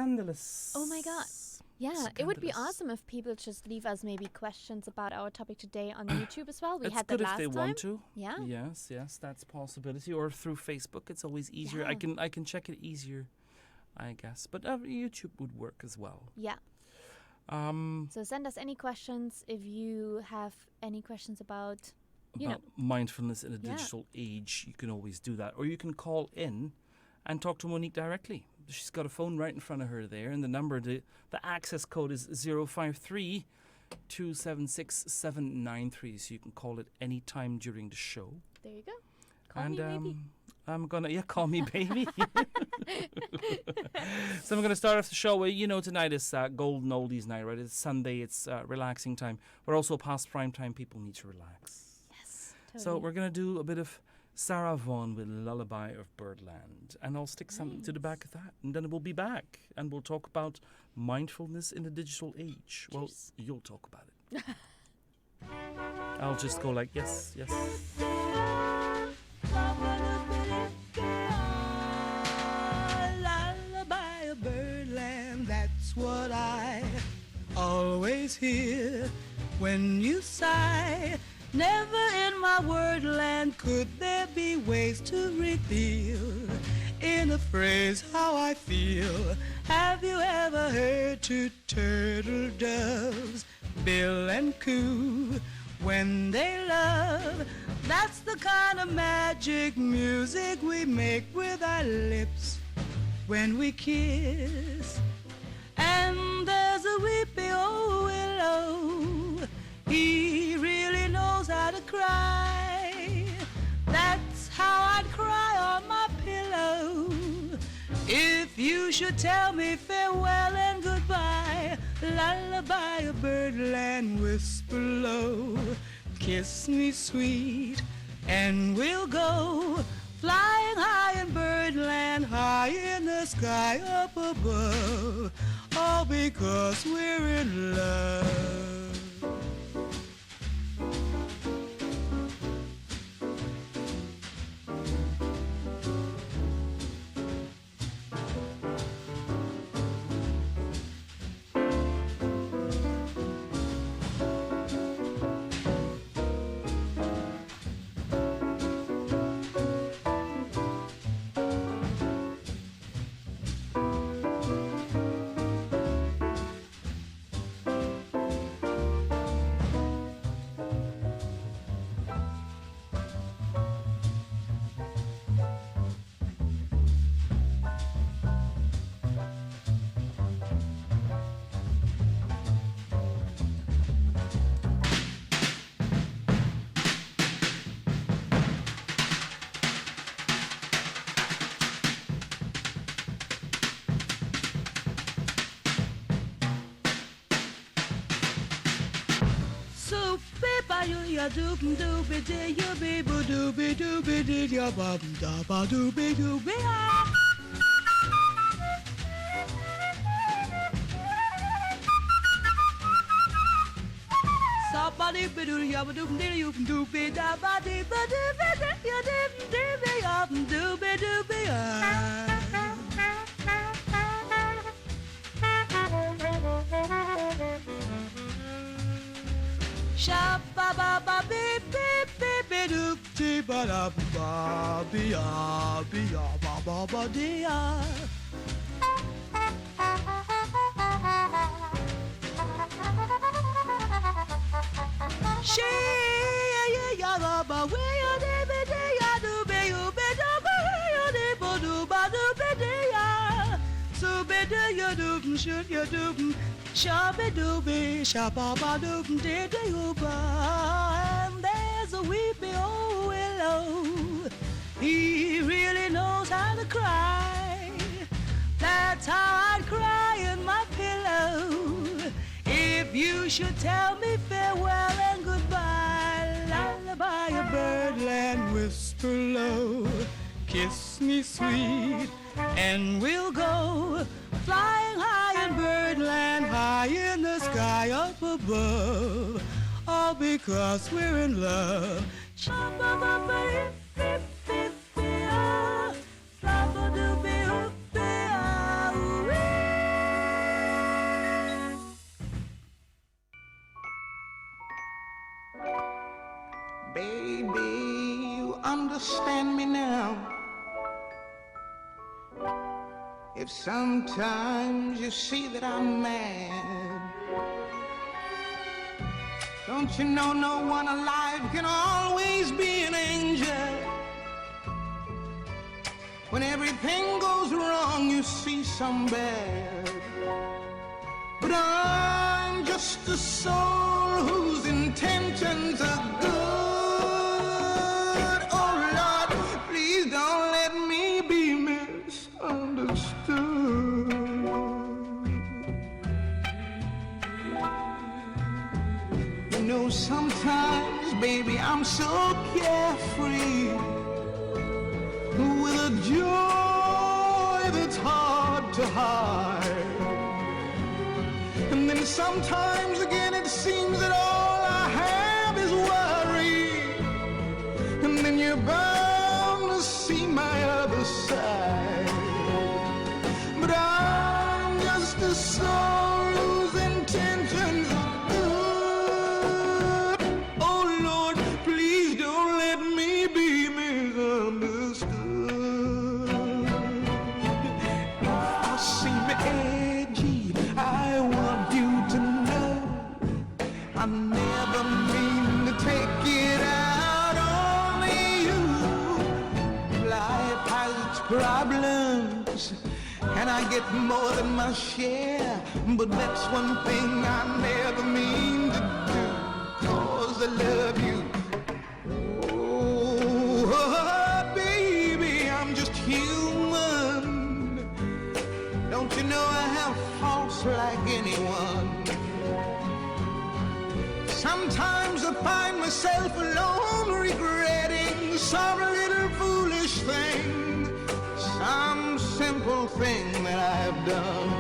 Andalus. Oh my God. Yeah, it would be awesome if people just leave us maybe questions about our topic today on YouTube as well. We It's had good that last if they time. want to. Yeah. Yes, that's a possibility. Or through Facebook, it's always easier. Yeah. I can check it easier, I guess. But YouTube would work as well. Yeah. So send us any questions if you have any questions about mindfulness in a digital age. You can always do that. Or you can call in and talk to Monique directly. She's got a phone right in front of her there, and the number, the access code is 053 276 793. So you can call it any time during the show. There you go. Call me baby. I'm gonna call me baby. So I'm gonna start off the show with tonight is Golden Oldies night, right? It's Sunday. It's relaxing time. We're also past prime time. People need to relax. Yes. Totally. So we're gonna do a bit of Sarah Vaughan with Lullaby of Birdland, and I'll stick something to the back of that, and then we'll be back and we'll talk about mindfulness in the digital age. Well, you'll talk about it. I'll just go like yes. Lullaby of Birdland, that's what I always hear when you sigh. Never in my wordland could there be ways to reveal in a phrase how I feel. Have you ever heard two turtle doves bill and coo when they love? That's the kind of magic music we make with our lips when we kiss. And there's a weepy old willow, he really knows how to cry. That's how I'd cry on my pillow if you should tell me farewell and goodbye. Lullaby of Birdland, whisper low, kiss me sweet, and we'll go flying high in Birdland, high in the sky up above, all because we're in love. Ya dooby dooby dee ya bee boo dooby dooby dee ya bum da ba dooby dooby ah. Somebody be doo ya ba dooby dee you dooby da ba dee ba dooby dee ya dooby ya dooby dooby ah. Shabba ba ba beep beep beep beep doop dee ba da ba be ya ba ba ba dee ya. She ya ba ba we ya dee be dee ya do be you be do ba ya dee ba do ba do be dee ya. So be do you do shoot you do. Shabby dooby, shabba ba doob dee dee ooba. And there's a weepy old willow, he really knows how to cry. That's how I'd cry in my pillow if you should tell me farewell and goodbye. Lullaby of Birdland, whisper low, kiss me sweet, and we'll go flying high in Birdland, high in the sky up above, all because we're in love. understand me now. If sometimes you see that I'm mad, don't you know no one alive can always be an angel? When everything goes wrong, you see some bad. But I'm just a soul whose intentions are good. Oh Lord, please don't let me be misunderstood. You know, sometimes, baby, I'm so carefree, with a joy that's hard to hide. And then sometimes again it seems that all I have is worry. And then you're bound to see my other side. But I'm just a soul whose intentions are good. Oh Lord, please don't let me be misunderstood. I seem edgy, I want you to know I never mean to take it out on you. Life has its problems, and I get more than my share. But that's one thing I never mean to do, 'cause I love you. Oh, baby, I'm just human. Don't you know I have faults like anyone? Sometimes I find myself alone regretting some little foolish thing, some simple thing that I've done.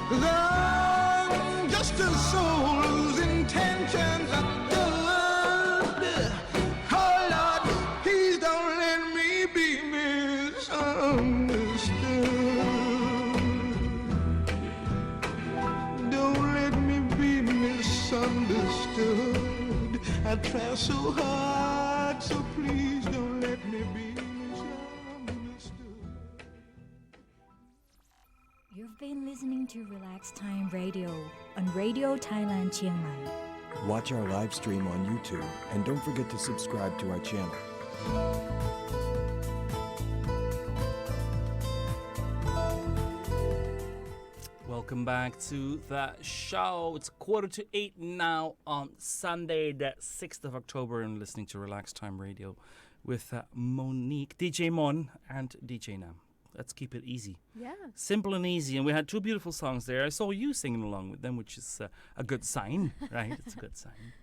'Cause I'm just a soul whose intentions are good. Oh Lord, please don't let me be misunderstood. Don't let me be misunderstood. I try so hard, so please don't let me be misunderstood. You've been listening to Relax Time Radio on Radio Thailand Chiang Mai. Watch our live stream on YouTube and don't forget to subscribe to our channel. Welcome back to the show. It's 7:45 now on Sunday, the 6th of October, and listening to Relax Time Radio with Monique, DJ Mon, and DJ Nam. Let's keep it easy. Yeah. Simple and easy. And we had two beautiful songs there. I saw you singing along with them, which is a good sign, right? It's a good sign.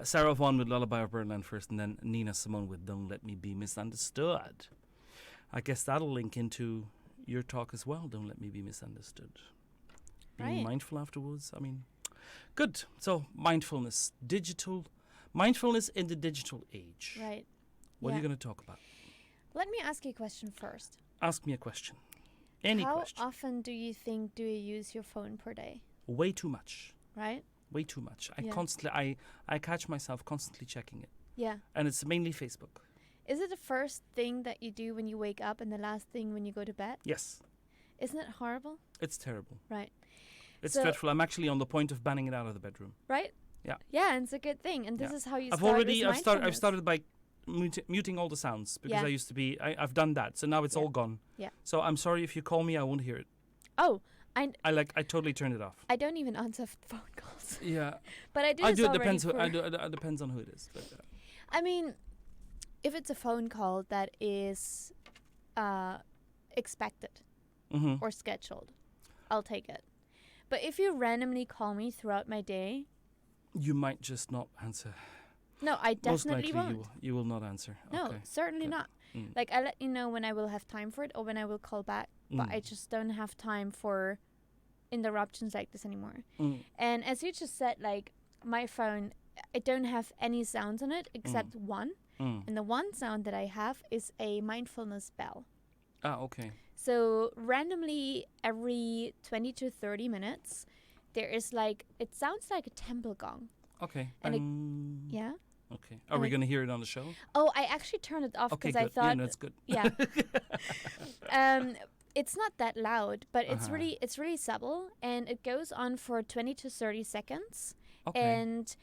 Sarah Vaughan with Lullaby of Birdland first, and then Nina Simone with Don't Let Me Be Misunderstood. I guess that'll link into your talk as well, Don't Let Me Be Misunderstood. Being Right. mindful afterwards. I mean, good. So, mindfulness in the digital age. Right. What are Yeah. you going to talk about? Let me ask you a question first. Ask me a question. Any How question. often do you use your phone per day? Way too much. Right? Way too much. Yeah. I catch myself constantly checking it. Yeah. And it's mainly Facebook. Is it the first thing that you do when you wake up and the last thing when you go to bed? Yes. Isn't it horrible? It's terrible. Right. It's So- dreadful. I'm actually on the point of banning it out of the bedroom. Right? Yeah. Yeah, and it's a good thing. And this Yeah. is how you I've start with I've mindfulness. started by muting all the sounds because Yeah. I used to be I've done that. So now it's Yeah. all gone. Yeah. So I'm sorry if you call me, I won't hear it. Oh, I totally turned it off. I don't even answer phone calls. Yeah. But I do I this do. It already depends. for- It depends on who it is. But I mean, if it's a phone call that is expected mhm. or scheduled, I'll take it. But if you randomly call me throughout my day, You might just not answer. no, I Most definitely likely won't. you will not answer. No, Okay. certainly Okay. not. Mm. Like, I let you know when I will have time for it or when I will call back. But I Mm. just don't have time for interruptions like this anymore. Mm. And as you just said, like, my phone, I don't have any sounds on it except one. Mm. And the one sound that I have is a mindfulness bell. Ah, okay. So randomly every 20 to 30 minutes, there is like, it sounds like a temple gong. Okay. And Bang. Yeah? Okay. Are we Like- going to hear it on the show? Oh, I actually turned it off Okay, because I good. thought, no, that's good. yeah, it's not that loud, but it's really subtle, and it goes on for 20 to 30 seconds. Okay. And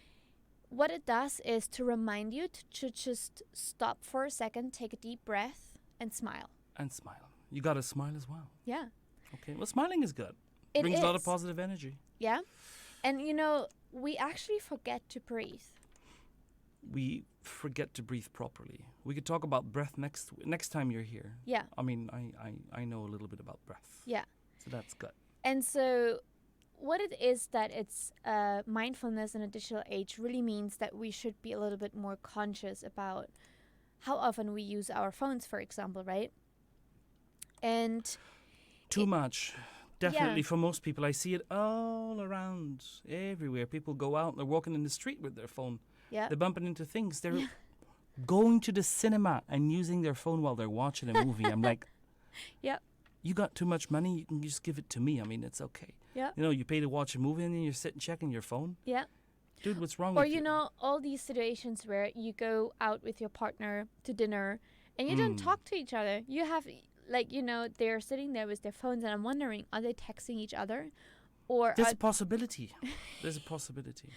what it does is to remind you to just stop for a second, take a deep breath, and smile. And smile. You got to smile as well. Yeah. Okay. Well, smiling is good. It Brings a lot of is. positive energy. Yeah. And we actually forget to breathe. We forget to breathe properly. We could talk about breath next time you're here. Yeah. I mean, I know a little bit about breath. Yeah. So that's good. And so what it is that it's mindfulness in a digital age really means that we should be a little bit more conscious about how often we use our phones, for example, right? And Too much. Definitely Yeah. for most people. I see it all around, everywhere. People go out and they're walking in the street with their phone. yeah, They're bumping into things. They're going to the cinema and using their phone while they're watching a movie. I'm like, yeah, you got too much money, you can just give it to me. I mean, it's okay. yeah, You pay to watch a movie and then you're sitting checking your phone. yeah. Dude, what's wrong Or with you? all these situations where you go out with your partner to dinner and you don't talk to each other. You have they're sitting there with their phones, and I'm wondering, are they texting each other, or There's a possibility. There's a possibility.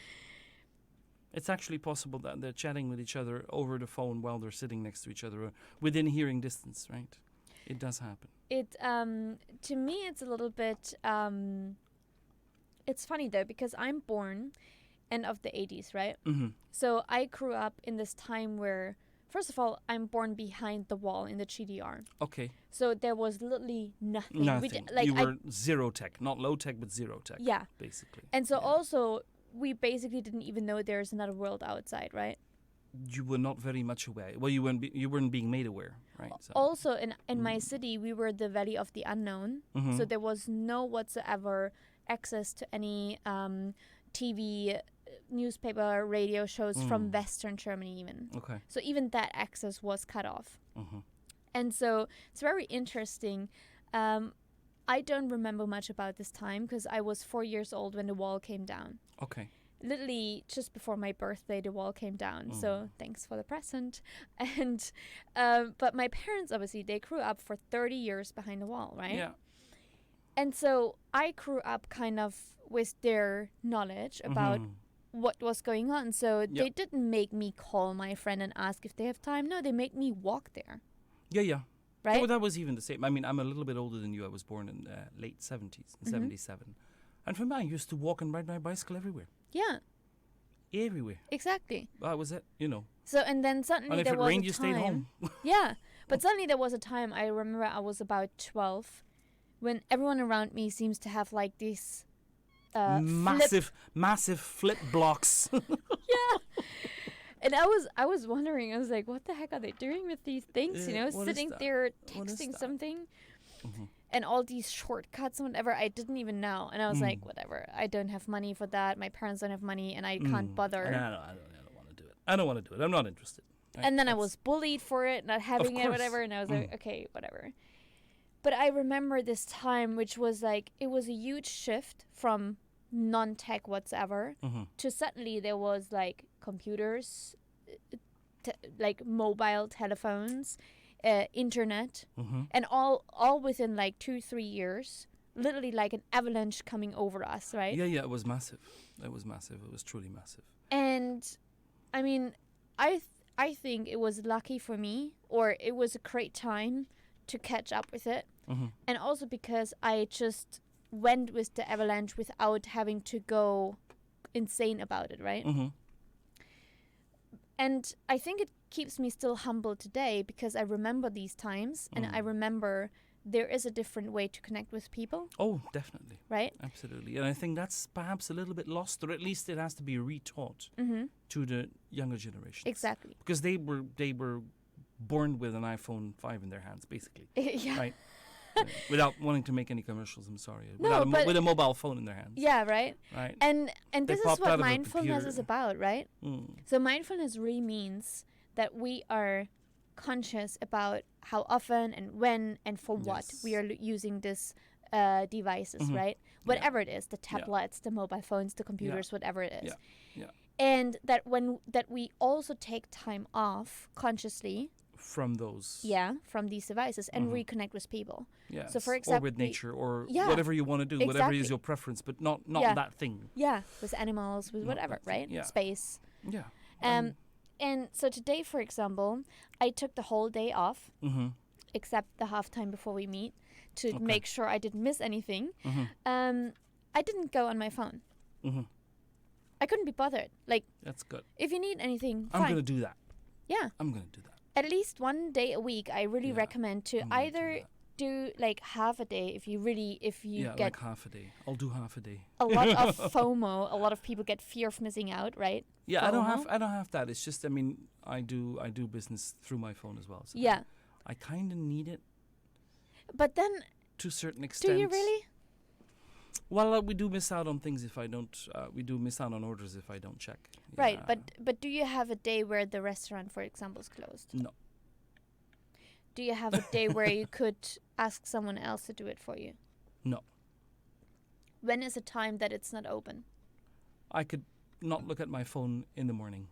It's actually possible that they're chatting with each other over the phone while they're sitting next to each other or within hearing distance, right? It does happen. it to me it's a little bit it's funny though, because I'm born end of the 80s, right? Mm-hmm. So I grew up in this time where, first of all, I'm born behind the wall in the GDR. Okay. So there was literally nothing. Nothing. You were zero tech. Not low tech, but zero tech. Yeah. Basically. And so Yeah. also, we basically didn't even know there's another world outside, right? You were not very much aware. Well, you weren't being made aware, right? So. Also, in my city, we were the valley of the unknown. Mhm. So there was no whatsoever access to any TV, newspaper, radio shows from Western Germany even. Okay. So even that access was cut off. Mm-hmm. And so it's very interesting. I don't remember much about this time because I was 4 years old when the wall came down. Okay. Literally just before my birthday, the wall came down. So thanks for the present. And but my parents, obviously, they grew up for 30 years behind the wall, right? Yeah. And so I grew up kind of with their knowledge about what was going on. So they didn't make me call my friend and ask if they have time. No, they made me walk there, Yeah, yeah. right? Oh, that was even the same. I mean, I'm a little bit older than you. I was born in late 70s, in 77. And for me, I used to walk and ride my bicycle everywhere. Yeah, Everywhere. exactly. That was it, So, and then suddenly And if there it was rained, a you time. stayed home. Yeah, but suddenly there was a time, I remember I was about 12, when everyone around me seems to have like these massive flip blocks. And I was wondering, I was like, what the heck are they doing with these things? Yeah, what is Sitting that? there What is texting that? something, and all these shortcuts and whatever. I didn't even know, and I was like, whatever. I don't have money for that. My parents don't have money, and I can't bother. And I don't want to do it. I don't want to do it. I'm not interested. Right? And then I That's- was bullied for it, not having it, course. whatever. And I was like, okay, whatever. But I remember this time, which was like, it was a huge shift from non-tech whatsoever to suddenly there was like computers, like mobile telephones, internet, and all within like 2-3 years. Literally like an avalanche coming over us, right? Yeah, it was massive. It was massive. It was truly massive. And I mean, I think it was lucky for me, or it was a great time to catch up with it. And also because I just went with the avalanche without having to go insane about it, right? And I think it keeps me still humble today because I remember these times and I remember there is a different way to connect with people, Oh, definitely. right? Absolutely. And I think that's perhaps a little bit lost, or at least it has to be retaught to the younger generation. Exactly. Because they were born with an iPhone 5 in their hands, basically. Yeah. Right? Without wanting to make any commercials, I'm sorry. No, but- with a mobile phone in their hands. Yeah, right? Right? And They this is popped out what of a mindfulness is computer. about, right? So mindfulness really means that we are conscious about how often and when and for what we are using this devices, right? Whatever it is, the tablets, the mobile phones, the computers, whatever it is. Yeah. and that we also take time off consciously, From those. from these devices and reconnect with people. Yes. So for or example, with nature, or Yeah. whatever you want to do, whatever is Exactly. your preference, but not Yeah. that thing. with animals, with Not whatever, that thing, right? yeah. Space. Yeah. And so today, for example, I took the whole day off, Mm-hmm. except the halftime before we meet, to Okay. make sure I didn't miss anything. Mm-hmm. I didn't go on my phone. Mm-hmm. I couldn't be bothered. Like, That's good. if you need anything, I'm fine. gonna do that. Yeah. I'm gonna do that. At least one day a week, I really Yeah, recommend to I'm gonna do either that. do like half a day if you Yeah, get like half a day. I'll do half a day. a lot of FOMO. A lot of people get fear of missing out, right? Yeah, I don't FOMO. have that. It's just, I mean, I do business through my phone as well. So Yeah. I kind of need it But then, to a certain extent. do you really? Well, we do miss out on things if I don't. We do miss out on orders if I don't check. Right, Yeah. but do you have a day where the restaurant, for example, is closed? No. Do you have a day where you could ask someone else to do it for you? No. When is a time that it's not open? I could not look at my phone in the morning.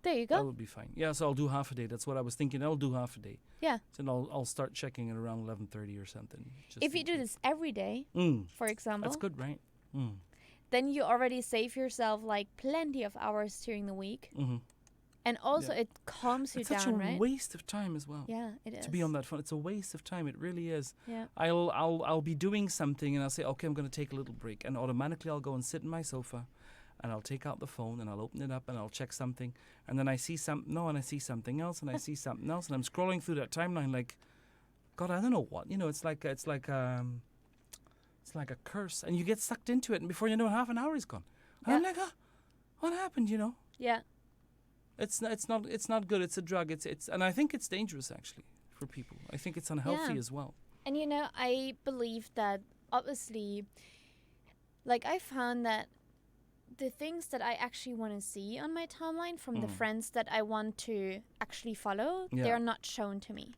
There you That go. would be fine. Yeah, so I'll do half a day. That's what I was thinking. I'll do half a day. Yeah. Then I'll start checking it around 11:30 or something. just If you in do case. this every day, Mm, for example, that's good, right? Mm. then you already save yourself like plenty of hours during the week. Mm-hmm. And also Yeah. it calms you It's such down, a right? waste of time as well. Yeah, it is. To be on that phone, it's a waste of time. It really is. Yeah. I'll be doing something and I'll say, okay, I'm going to take a little break, and automatically I'll go and sit in my sofa, and I'll take out the phone and I'll open it up and I'll check something, and then I see and I see something else, and I see something else, and I'm scrolling through that timeline like, God, I don't know what. It's like a curse, and you get sucked into it, and before you know it, half an hour is gone. And I'm Yeah. like, what happened? Yeah. It's not good. It's a drug. And I think it's dangerous actually for people. I think it's unhealthy Yeah. as well. And I believe that obviously, like, I found that the things that I actually want to see on my timeline from the friends that I want to actually follow, Yeah. they're not shown to me.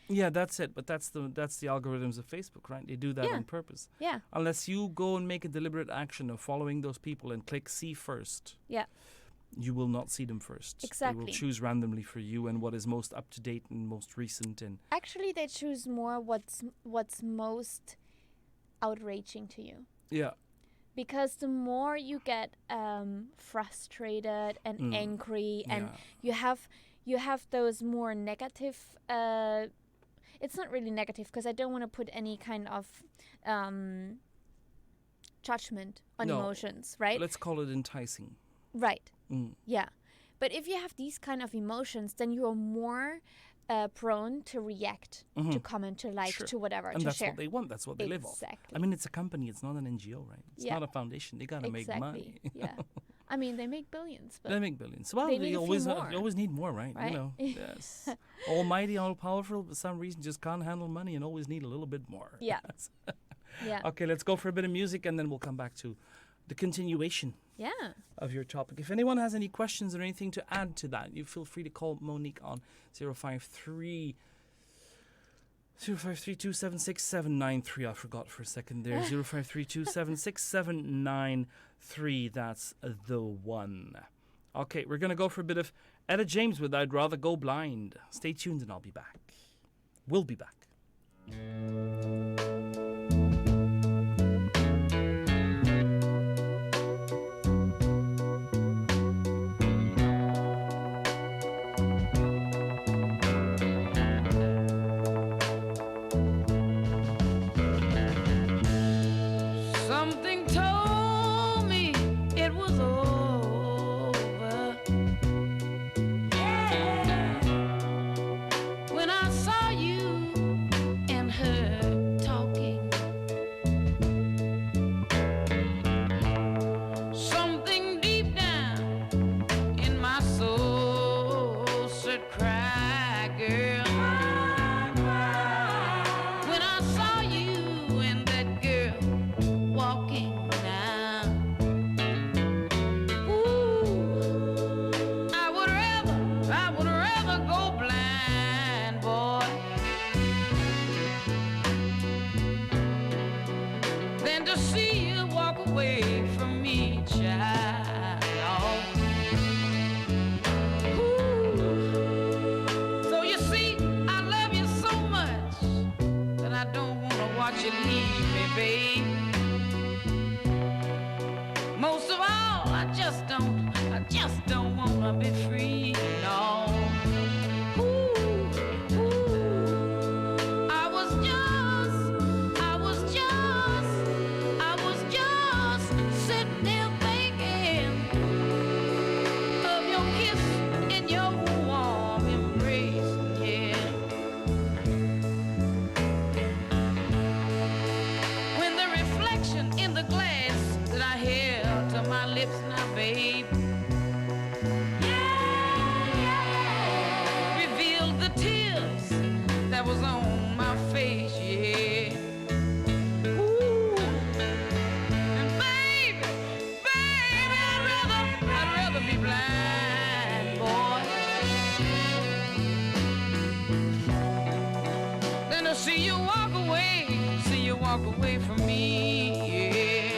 Yeah, that's it. But that's the algorithms of Facebook, right? They do that Yeah. on purpose. Yeah. Unless you go and make a deliberate action of following those people and click see first, Yeah. you will not see them first. They Exactly. will choose randomly for you and what is most up to date and most recent. And Actually, they choose more what's most outraging to you. yeah, Because the more you get frustrated and angry, and yeah. you have those more negative. It's not really negative because I don't want to put any kind of judgment on No. emotions, right? Let's call it enticing. Right. Mm. Yeah. But if you have these kind of emotions, then you are more prone to react, to comment, to like, Sure. to whatever, And to that's share. what they want. That's what they live off. Exactly. I mean, it's a company. It's not an NGO, right? It's Yeah. not a foundation. They gotta make money. Yeah. I mean, they make billions, but They make billions. Well, they need a few more. you always need more, right? Right? Yes. Almighty, all powerful, for some reason just can't handle money and always need a little bit more. Yeah. yeah. Okay, let's go for a bit of music and then we'll come back to the continuation Yeah. of your topic. If anyone has any questions or anything to add to that, you feel free to call Monique on 053 053276793. I forgot for a second there. 053276793. That's the one. Okay, we're going to go for a bit of Etta James with I'd Rather Go Blind. Stay tuned and I'll be back. We'll be back. Something told me it was over. When I saw you and her talking, something deep down in my soul said, "Cry, girl." When I saw you and that girl walking now, ooh, I would rather go blind, boy, than to see you walk away from me, child. lips now, babe. Revealed the tears that was on my face, yeah. Ooh. And baby, I'd rather be blind, boy, than to see you walk away from me, yeah.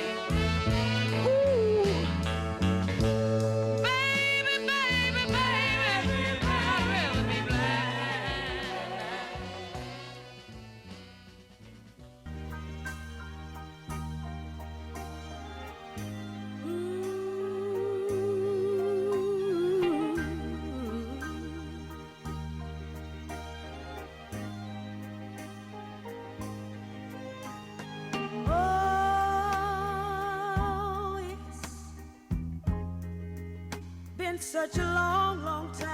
Such a long, long time.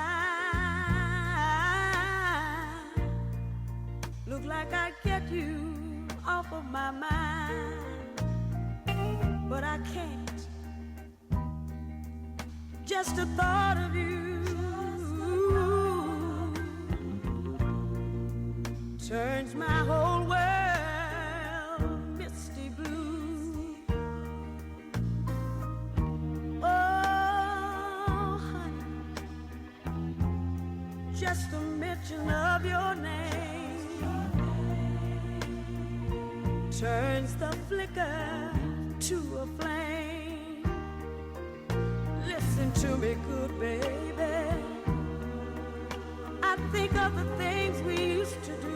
Look like I'd get you off of my mind, but I can't. Just the thought of you turns my whole world misty blue. Just a mention of your name turns the flicker to a flame. Listen to me, good baby. I think of the things we used to do,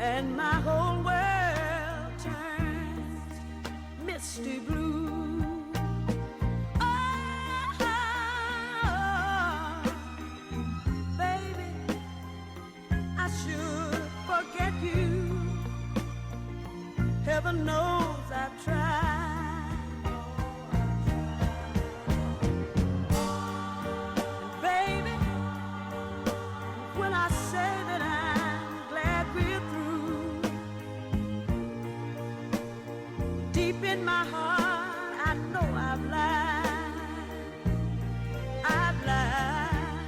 and my whole world turns misty blue. Heaven knows I've tried. Baby, when I say that I'm glad we're through, deep in my heart I know I've lied. I've lied.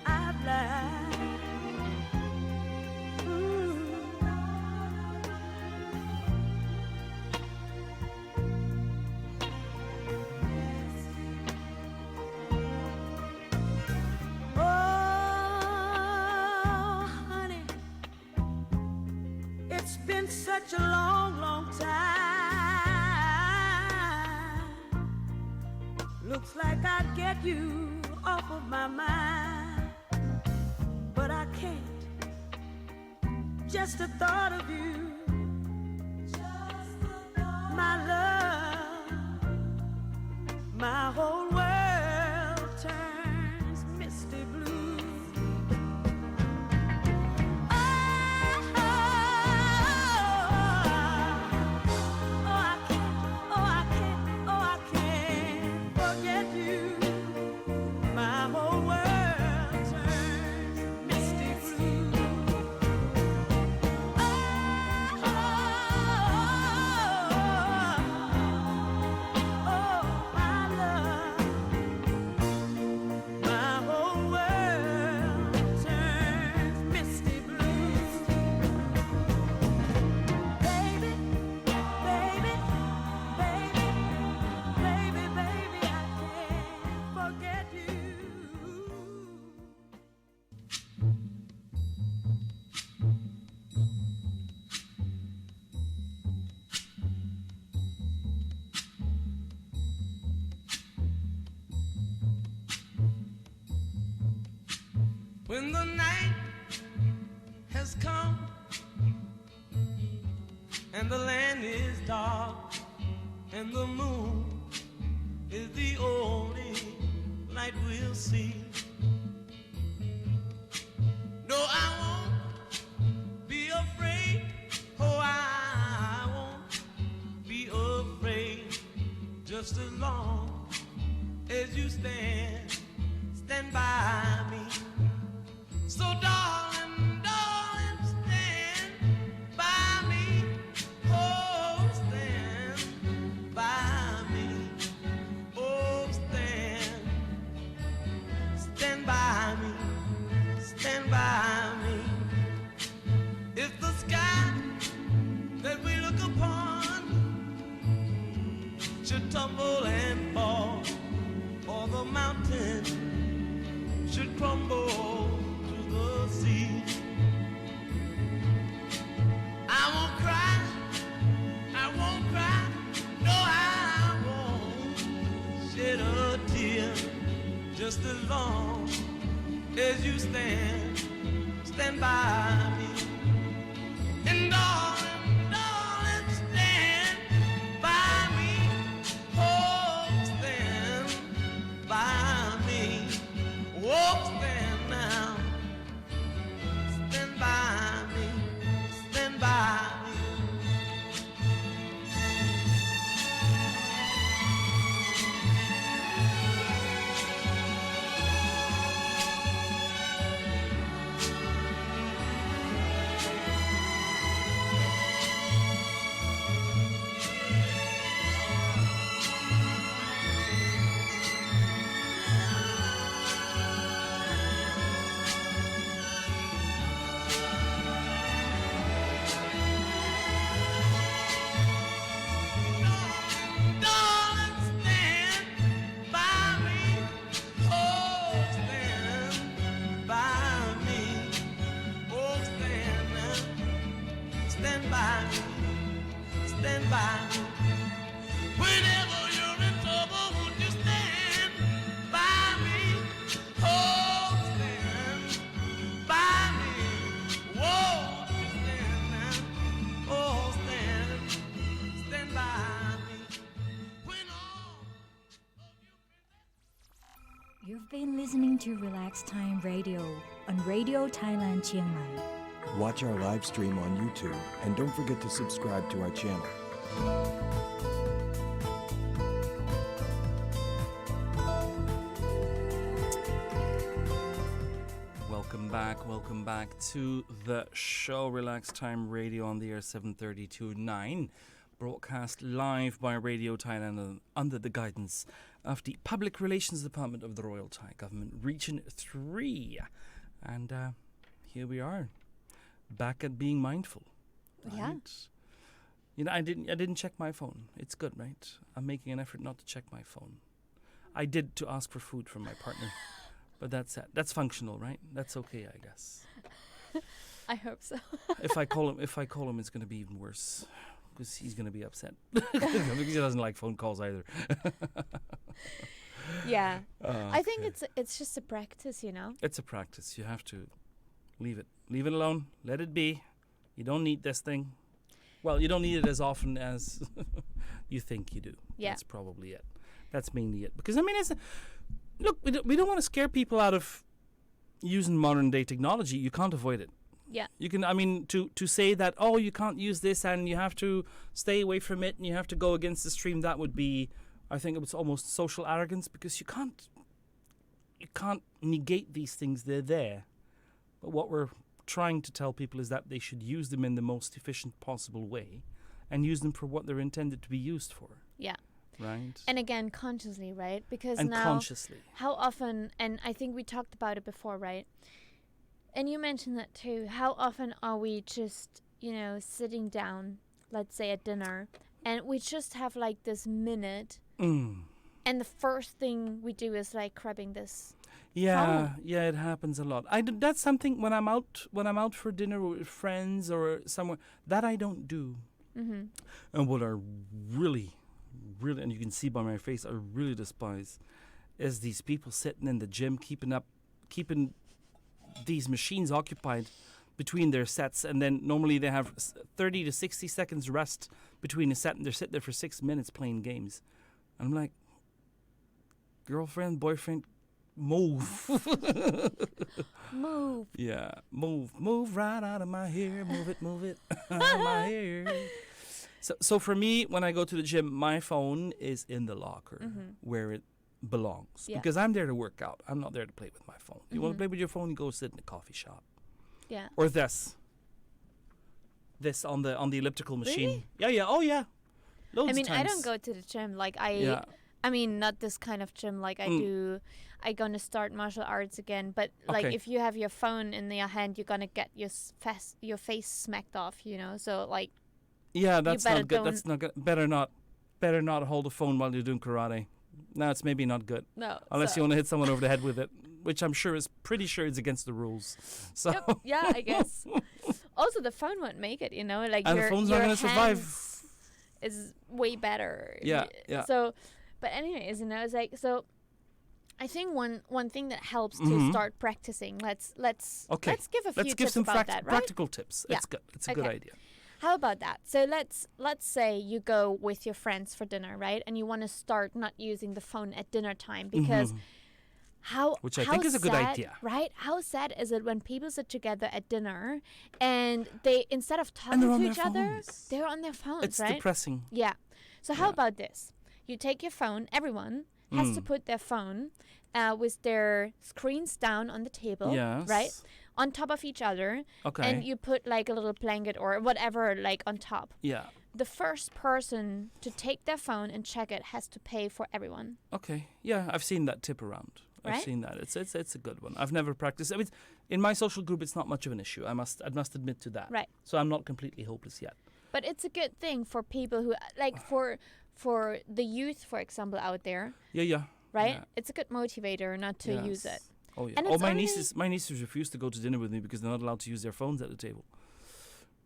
I've lied. Such a long, long time. Looks like I'd get you off of my mind, but I can't. Just the thought of you, my love, my whole world turns misty blue. When the night has come and the land is dark and the moon is the only light we'll see. No, I won't be afraid. Oh, I won't be afraid. Just as long as you stand by me. So darling, darling, stand by me. Oh, should tumble and fall, or the mountain should crumble to the sea. I won't cry, no I won't shed a tear, just as long as you stand by me. And darling, stand by me, oh, stand by me, oh, stand now, stand by me, stand by me. Darling, stand by me, oh, stand by me, oh, stand by me, stand by me. Whenever you're in trouble, won't you stand by me, oh, stand by me, whoa, stand now, oh, stand by me. When all You've been listening to Relax Time Radio on Radio Thailand Chiang Mai. Watch our live stream on YouTube and don't forget to subscribe to our channel. Welcome back to the show Relax Time Radio on the air 7:32 broadcast live by Radio Thailand under the guidance of the Public Relations Department of the Royal Thai Government, Region 3. And here we are, back at being mindful. Right? Yeah. You know, I didn't check my phone. It's good, right? I'm making an effort not to check my phone. I did to ask for food from my partner. But that's functional, right? That's okay, I guess. I hope so. If I call him, it's going to be even worse because he's going to be upset because he doesn't like phone calls either. Yeah. I think Okay. it's just a practice, you know. It's a practice. You have to leave it alone. Let it be. You don't need this thing. Well, you don't need it as often as you think you do. Yeah. That's probably it. That's mainly it. Because I mean, look, we don't want to scare people out of using modern day technology. You can't avoid it. Yeah. You can, I mean, to say that, oh, you can't use this and you have to stay away from it and you have to go against the stream, that would be, I think it was almost social arrogance, because you can't negate these things. They're there. But what we're trying to tell people is that they should use them in the most efficient possible way and use them for what they're intended to be used for. Yeah. Right? And again, consciously, right? Because And now, consciously. how often, and I think we talked about it before, right? And you mentioned that too. How often are we just, sitting down, let's say at dinner, and we just have like this minute, and the first thing we do is like grabbing this. Yeah, yeah, it happens a lot. That's something when I'm out for dinner with friends or somewhere that I don't do. Mm-hmm. And what I really, and you can see by my face, I really despise, is these people sitting in the gym keeping these machines occupied between their sets, and then normally they have 30 to 60 seconds rest between a set, and they're sitting there for 6 minutes playing games. And I'm like, girlfriend, boyfriend, move. Move. Yeah, move right out of my hair, move it out of my hair. So for me, when I go to the gym, my phone is in the locker where it belongs, Yeah. because I'm there to work out. I'm not there to play with my phone. You want to play with your phone, you go sit in a coffee shop. Yeah. Or this on the elliptical machine. Really? Yeah, oh yeah. Loads I mean, of times. I don't go to the gym. Like Yeah. I mean, not this kind of gym like I do. I'm gonna start martial arts again, but like Okay. if you have your phone in your hand, you're gonna get your face smacked off, So like, Yeah, that's better not good. don't- That's not good. Better not. better not hold a phone while you're doing karate. No, it's maybe not good. No. Unless you want to hit someone over the head with it, which I'm pretty sure is against the rules. So Yep, yeah, I guess. Also, the phone won't make it, like and your, the phone's your not going to survive. hands is way better. Yeah, yeah. So, but anyways, it's like, so I think one thing that helps to start practicing, let's give a few Let's give tips some about that, right? practical tips. Yeah. It's good. It's a good Okay. idea. How about that? So let's say you go with your friends for dinner, right? And you want to start not using the phone at dinner time because Which I how think is a good sad, idea. right? How sad is it when people sit together at dinner and they, instead of talking they're to on their each other, phones. they're on their phones, It's right? depressing. Yeah. So how about this? You take your phone. Everyone has to put their phone with their screens down on the table, Yes. right? On top of each other. Okay. And you put like a little blanket or whatever like on top. Yeah. The first person to take their phone and check it has to pay for everyone. Okay. Yeah, I've seen that tip around. I've Right? seen that. It's a good one. I've never practiced. I mean, in my social group, it's not much of an issue. I must admit to that. Right. So I'm not completely hopeless yet. But it's a good thing for people who like for the youth, for example, out there, Yeah. right? Yeah. It's a good motivator not to use it. Oh yeah. And Oh, it's my only- nieces refuse to go to dinner with me because they're not allowed to use their phones at the table.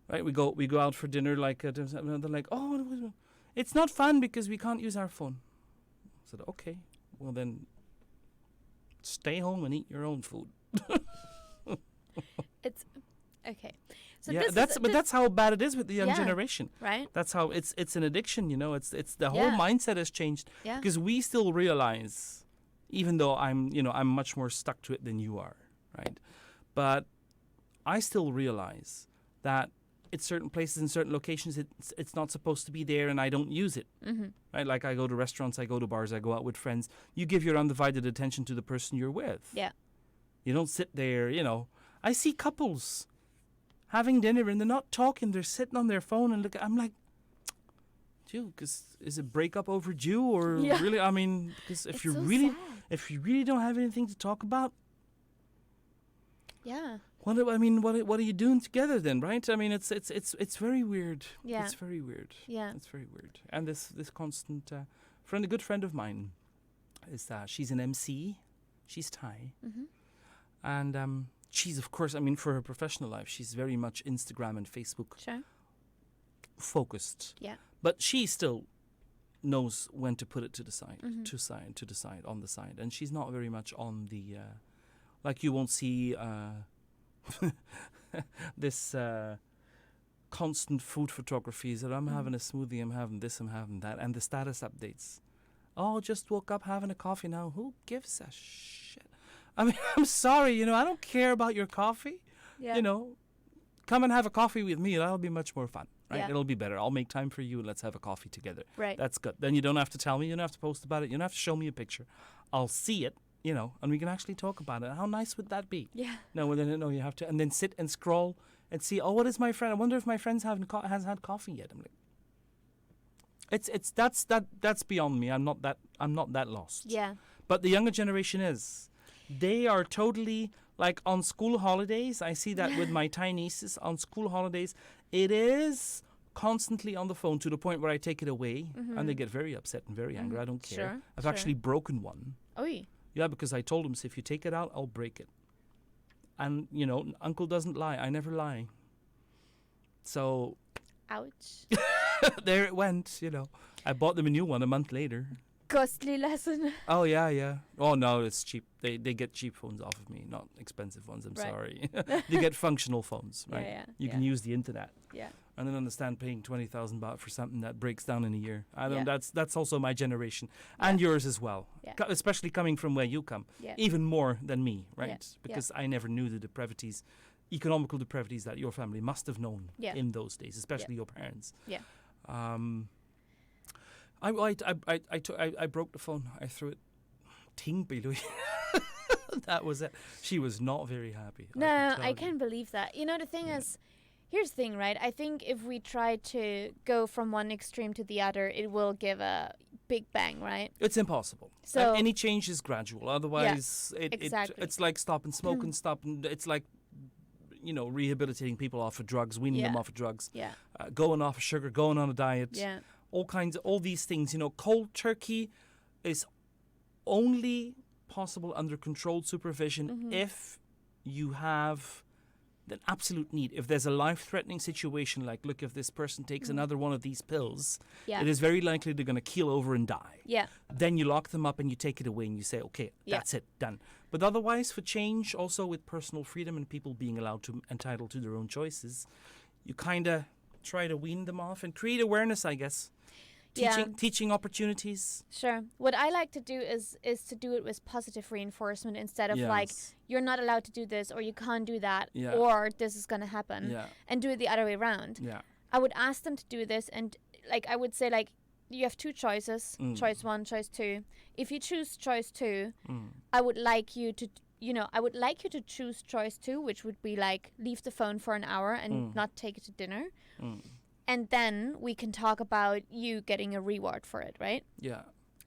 Right? We go out for dinner like they're like, oh, it's not fun because we can't use our phone. I said, okay, well then, stay home and eat your own food. It's okay. So yeah, this that's is, but that's how bad it is with the young Yeah. generation. right. That's how it's an addiction, It's the whole Yeah. mindset has changed Yeah. because we still realize, even though I'm much more stuck to it than you are, right? But I still realize that at certain places in certain locations it's not supposed to be there, and I don't use it. Mm-hmm. Right? Like I go to restaurants, I go to bars, I go out with friends. You give your undivided attention to the person you're with. Yeah. You don't sit there, I see couples having dinner and they're not talking. They're sitting on their phone and I'm like, dude, is it breakup overdue or Yeah. really? I mean, because It's so sad. don't have anything to talk about, Yeah. what are you doing together then, right? I mean, it's very weird. Yeah. It's very weird. Yeah. It's very weird. And this constant a good friend of mine is she's an MC. She's Thai. Mm-hmm. And she's, of course, for her professional life, she's very much Instagram and Facebook Sure. focused. Yeah. But she still knows when to put it to the side, Mm-hmm. to the side, on the side. And she's not very much on the, like you won't see this constant food photographies that I'm having a smoothie, I'm having this, I'm having that, and the status updates. Oh, just woke up having a coffee now. Who gives a shit? I mean, I'm sorry, I don't care about your coffee. Yeah. Come and have a coffee with me. That'll be much more fun, right? Yeah. It'll be better. I'll make time for you. Let's have a coffee together. Right. That's good. Then you don't have to tell me. You don't have to post about it. You don't have to show me a picture. I'll see it, and we can actually talk about it. How nice would that be? Yeah. No, you have to, and then sit and scroll and see. Oh, what is my friend? I wonder if my friend's has had coffee yet. I'm like, that's beyond me. I'm not that lost. Yeah. But the younger generation is. They are totally, like, on school holidays. I see that with my Thai nieces. On school holidays, it is constantly on the phone to the point where I take it away, and they get very upset and very angry. I don't care. Sure, I've sure. actually broken one. Oi. Yeah, because I told them, so if you take it out, I'll break it. And, Uncle doesn't lie. I never lie. So Ouch. there it went, I bought them a new one a month later. Costly lesson. Oh, yeah. Oh, no, it's cheap. They get cheap phones off of me, not expensive ones. I'm Right. sorry. They get functional phones, right? Yeah, You can use the internet. Yeah. I don't understand paying 20,000 baht for something that breaks down in a year. I don't. Yeah. That's also my generation and yours as well. Yeah. Especially coming from where you come, Yeah. even more than me, right? Yeah. Because I never knew the depravities, economical depravities that your family must have known Yeah. in those days, especially your parents. Yeah. I broke the phone. I threw it. Ting by lui. That was it. She was not very happy. No, tell I you. can't believe that. The thing is, here's the thing, right? I think if we try to go from one extreme to the other, it will give a big bang, right? It's impossible. So- Any change is gradual. Otherwise, exactly. it's like stopping smoking, It's like, rehabilitating people off of drugs, weaning them Yeah. off of drugs, Yeah. going off of sugar, going on a diet. Yeah. all these things. You know, cold turkey is only possible under controlled supervision if you have an absolute need. If there's a life-threatening situation, like, look, if this person takes another one of these pills, it is very likely they're going to keel over and die. Yeah. Then you lock them up and you take it away and you say, okay, that's it, done. But otherwise, for change, also with personal freedom and people being entitled to their own choices, you kind of try to wean them off and create awareness, I guess. Teaching opportunities. Sure. What I like to do is to do it with positive reinforcement instead of like, you're not allowed to do this, or you can't do that, or this is going to happen, and do it the other way around. Yeah. I would ask them to do this, and like I would say, like, you have two choices, choice 1, choice 2. If you choose choice 2, I would like you to, choose choice 2, which would be like, leave the phone for an hour and not take it to dinner. And then we can talk about you getting a reward for it, right? Yeah.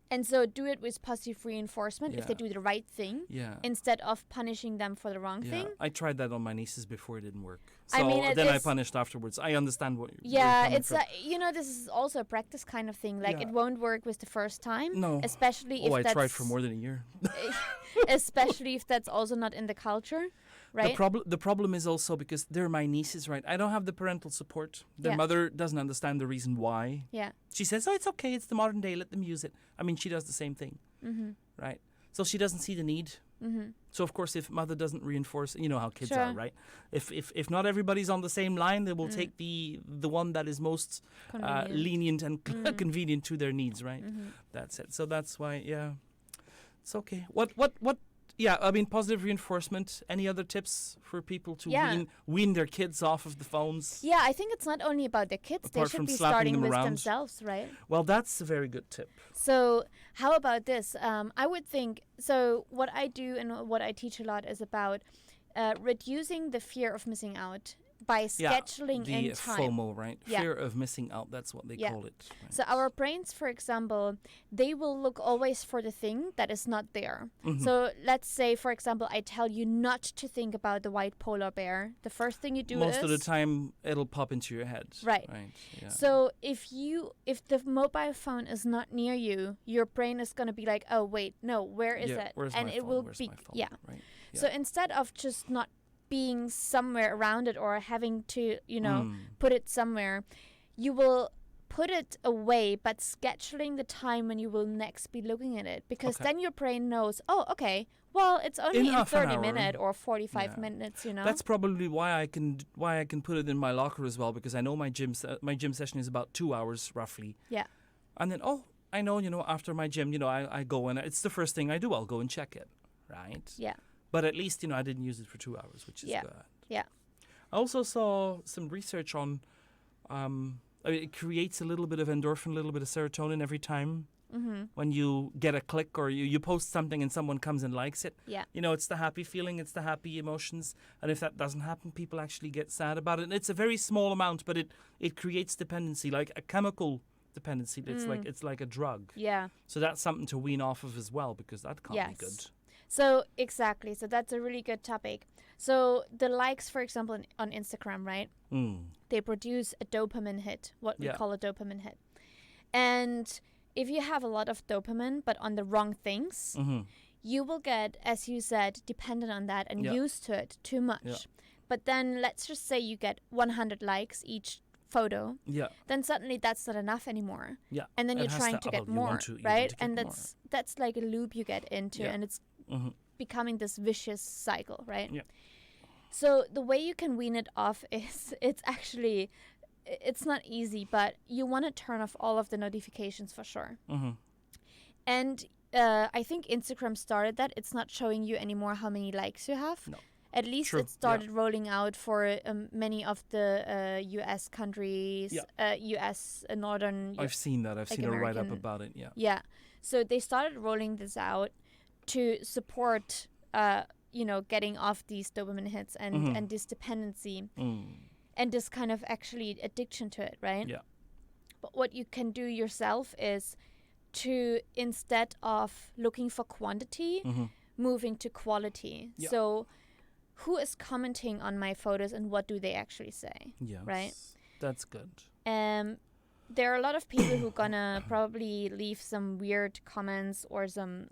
And so do it with positive reinforcement if they do the right thing, instead of punishing them for the wrong thing. I tried that on my nieces before, it didn't work. So I mean, then I punished afterwards. I understand what you're it's this is also a practice kind of thing. Like, it won't work with the first time. No. Especially if I tried for more than a year. Especially if that's also not in the culture. Right? The problem is also because they're my nieces, right? I don't have the parental support. Their mother doesn't understand the reason why. Yeah. She says, oh, it's okay. It's the modern day. Let them use it. I mean, she does the same thing, right? So she doesn't see the need. So, of course, if mother doesn't reinforce, you know how kids are, right? If not everybody's on the same line, they will take the one that is most lenient and convenient to their needs, right? That's it. So that's why, it's okay. What? Yeah, I mean, positive reinforcement. Any other tips for people to wean their kids off of the phones? Yeah, I think it's not only about their kids. Apart they should from be slapping starting them with around. themselves, right? Well, that's a very good tip. So how about this? I would think, so what I do and what I teach a lot is about reducing the fear of missing out by scheduling in time. FOMO, right? Fear of missing out, that's what they call it. Right. So our brains, for example, they will look always for the thing that is not there. So let's say, for example, I tell you not to think about the white polar bear. The first thing you do most of the time it'll pop into your head. Right. Yeah. So if the mobile phone is not near you, your brain is going to be like, oh, wait, no, where is it? Where's and my it phone? will Where's be, my phone? Right. So instead of just not being somewhere around it or having to, put it somewhere, you will put it away, but scheduling the time when you will next be looking at it, because then your brain knows, oh, okay, well, it's only in 30 minutes or 45 minutes, That's probably why I can put it in my locker as well, because I know my gym session is about 2 hours roughly. Yeah. And then, I know, after my gym, I go and it's the first thing I do. I'll go and check it, right? Yeah. But at least, I didn't use it for 2 hours, which is good. Yeah. I also saw some research on, it creates a little bit of endorphin, a little bit of serotonin every time when you get a click or you post something and someone comes and likes it. Yeah. It's the happy feeling, it's the happy emotions. And if that doesn't happen, people actually get sad about it. And it's a very small amount, but it creates dependency, like a chemical dependency. It's like a drug. Yeah. So that's something to wean off of as well, because that can't be good. So exactly. So that's a really good topic. So the likes, for example, on Instagram, right? They produce a dopamine hit, what we call a dopamine hit. And if you have a lot of dopamine, but on the wrong things, you will get, as you said, dependent on that and used to it too much. Yeah. But then let's just say you get 100 likes each photo, then suddenly that's not enough anymore. Yeah. And then you're trying to get more, right? And that's like a loop you get into, and it's becoming this vicious cycle, right? Yeah. So the way you can wean it off is it's not easy, but you want to turn off all of the notifications for sure. And I think Instagram started that. It's not showing you anymore how many likes you have. No. At least it started rolling out for many of the U.S. countries, U.S. Northern. I've seen that. I've seen a write-up about it, yeah. Yeah. So they started rolling this out to support, getting off these dopamine hits and this dependency and this kind of actually addiction to it, right? Yeah. But what you can do yourself is to, instead of looking for quantity, moving to quality. Yeah. So who is commenting on my photos and what do they actually say? Yes. Right? That's good. there are a lot of people who gonna probably leave some weird comments or some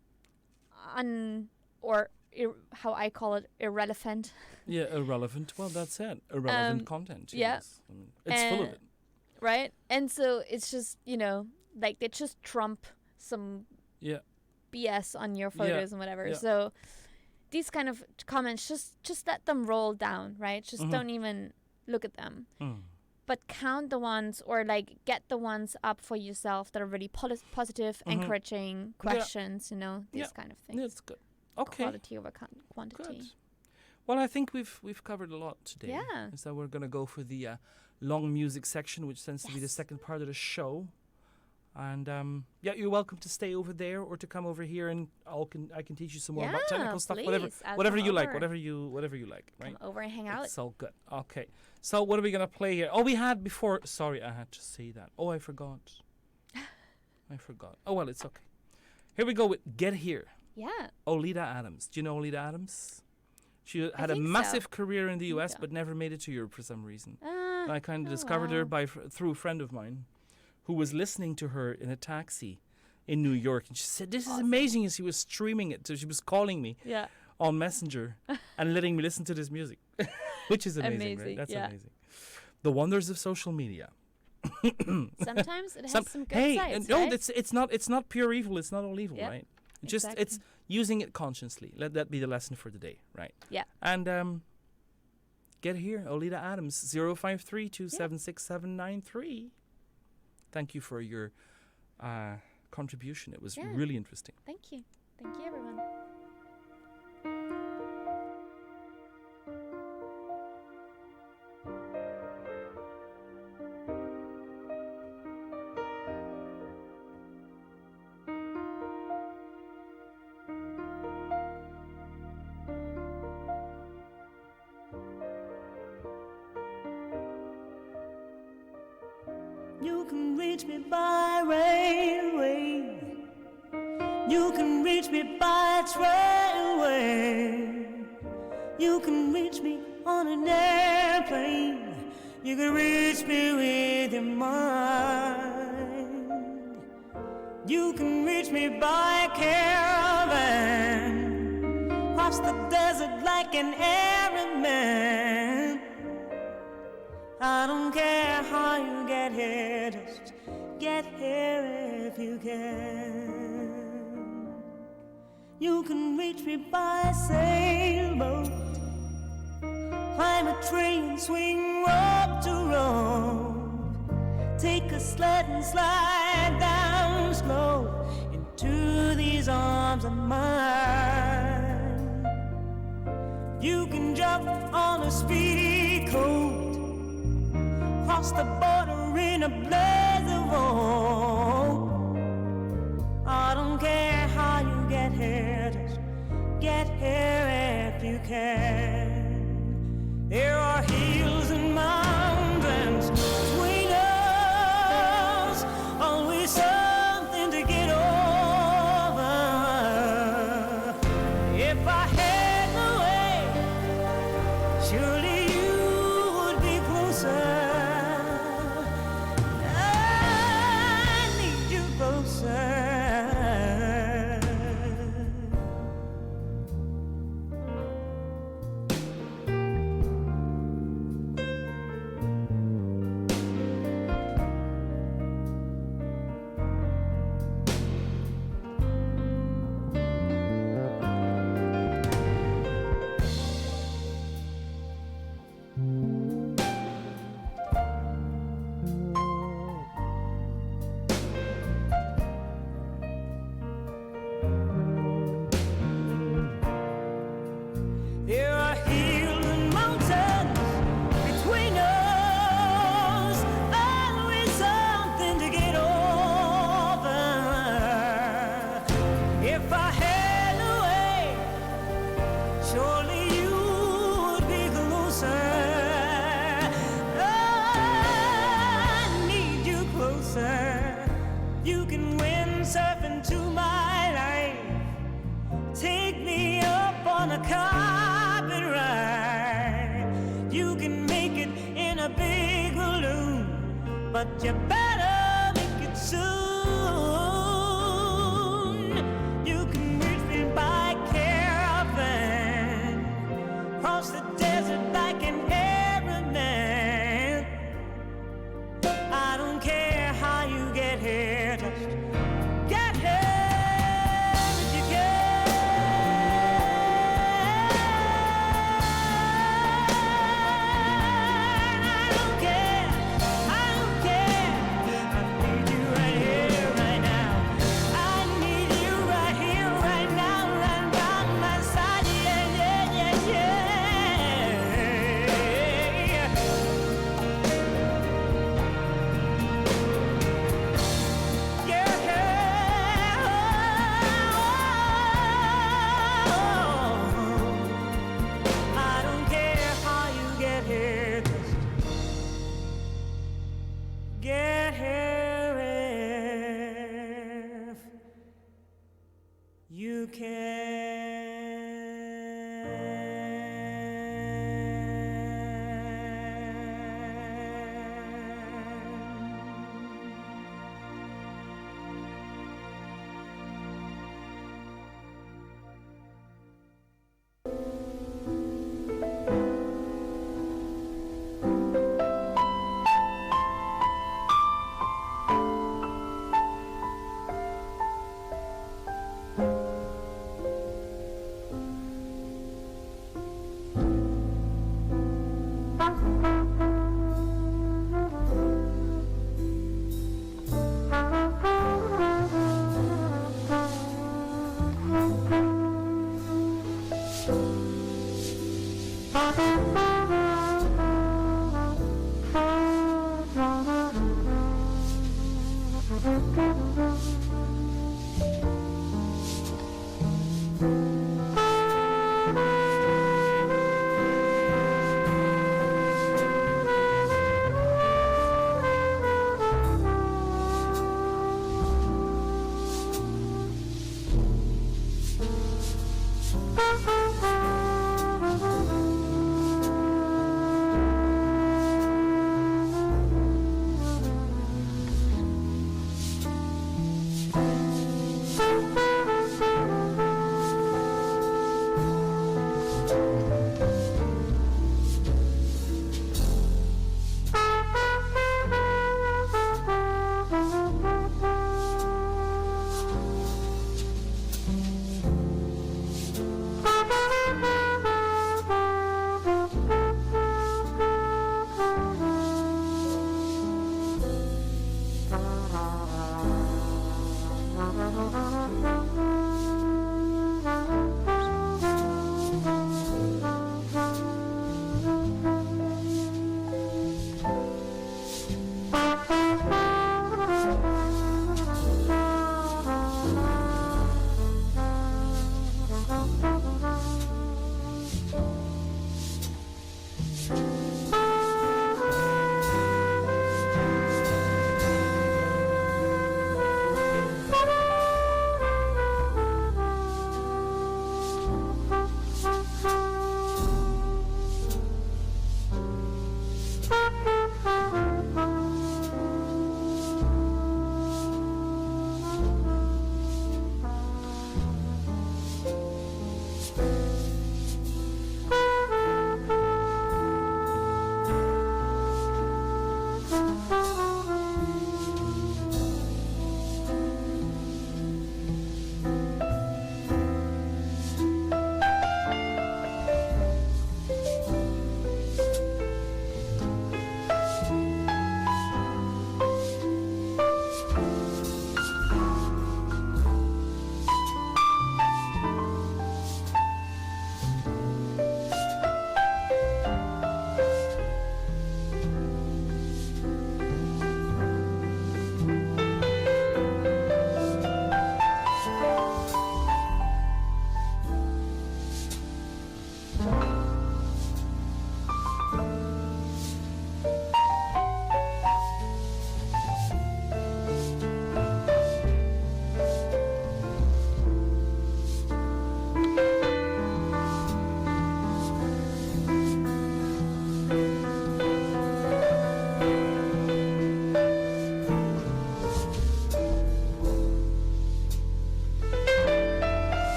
how I call it, irrelevant. Yeah, irrelevant. Well, that's it. Irrelevant content. Yeah. Yes. I mean, it's full of it. Right? And so it's just, like they just trump some BS on your photos and whatever. Yeah. So these kind of comments, just let them roll down, right? Just don't even look at them. But count the ones, or like get the ones up for yourself that are really positive, encouraging questions, these kind of things. Yeah, it's good. Okay. Quality over quantity. Good. Well, I think we've covered a lot today. Yeah. So we're going to go for the long music section, which tends to be the second part of the show. And you're welcome to stay over there or to come over here, and I can teach you some more about technical stuff. Whatever you like, whatever you like. Right? Come over and hang out. It's all good. Okay. So what are we gonna play here? Oh, we had before. Sorry, I had to say that. Oh, I forgot. Oh well, it's okay. Here we go with "Get Here." Yeah. Oleta Adams. Do you know Oleta Adams? She had a massive career in the US, but never made it to Europe for some reason. And I kind of discovered her through a friend of mine who was listening to her in a taxi in New York. And she said, "This is amazing." And she was streaming it. So she was calling me on Messenger and letting me listen to this music, which is amazing, right? That's amazing. The wonders of social media. Sometimes it has some good sides, no, right? it's not pure evil. It's not all evil, right? Exactly. It's using it consciously. Let that be the lesson for today, right? Yeah. And get here, Oleta Adams, 053-276-793. Thank you for your contribution. It was really interesting. Thank you. Thank you, everyone. You can reach me by railway. You can reach me by trailway. You can reach me on an airplane. You can reach me with your mind. You can reach me by caravan, cross the desert like an Arab man. I don't care how you get here, just get here if you can. You can reach me by sailboat, climb a tree and swing rope to rope, take a sled and slide down slow into these arms of mine. You can jump on a speedy coat, cross the border in a blaze of hope. I don't care how you get here, just get here if you can. There are hills and mountains between us, always something to get over. If I had my way, surely you would be closer. There are hills and mountains between us, always something to get over. If I had a way, surely you would be closer. I need you closer. You can windsurf into my life, take me up on a carpet ride. You can make it in a big balloon, but you better get here if you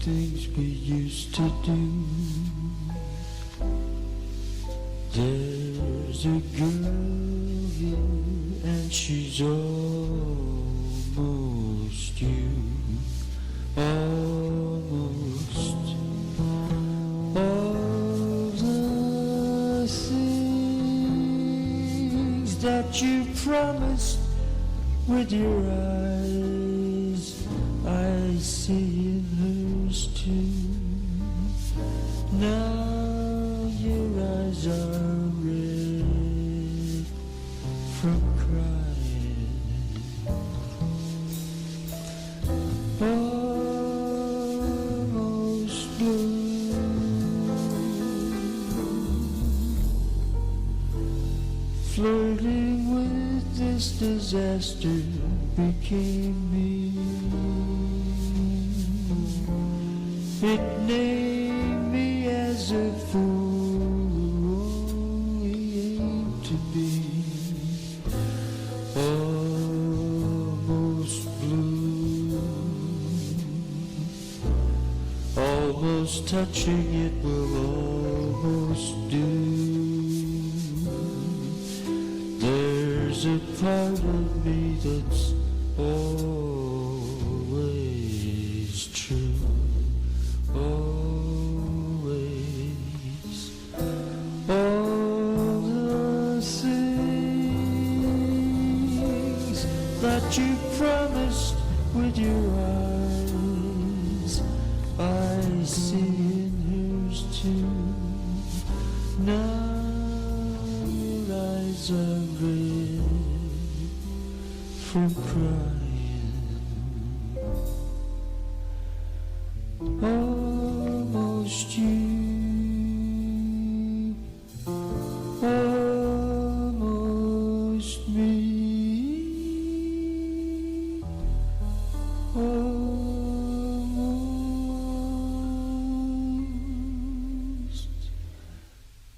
things we used to do. There's a girl here and she's almost you. Almost all the things that you promised with your eyes, I see in hers too. Now your eyes are red from crying. Almost blue. Flirting with this disaster became me. It named me as a fool only aimed to be. Almost blue. Almost touching it will almost do. There's a part of me that's always true. Always. All the things that you promised with your eyes, I see in hers too. Now your eyes are red from crying. Almost you. Almost me. Almost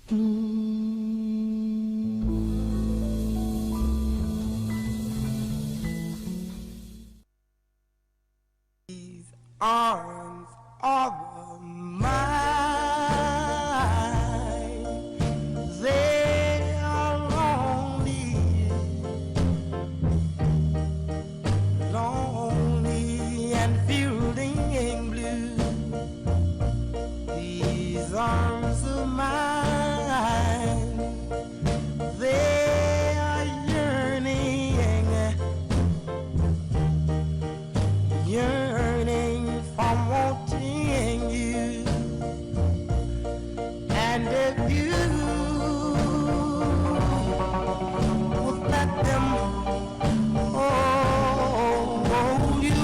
blue. These arms are mine. They are lonely, lonely and feeling blue. These arms of mine, they are yearning, yearning for wanting you. And if you would let them hold you,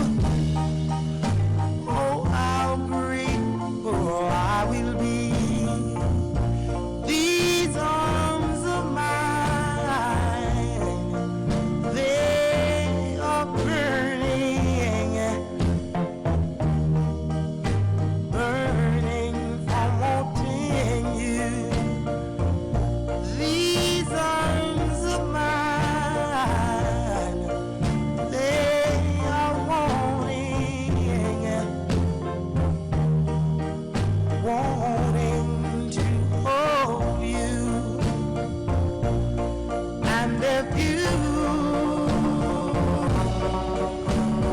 oh, I'll breathe, oh, I will be. These arms of mine, they are burning, burning for wanting you. These arms of mine, they are wanting, wanting to hold you. And if you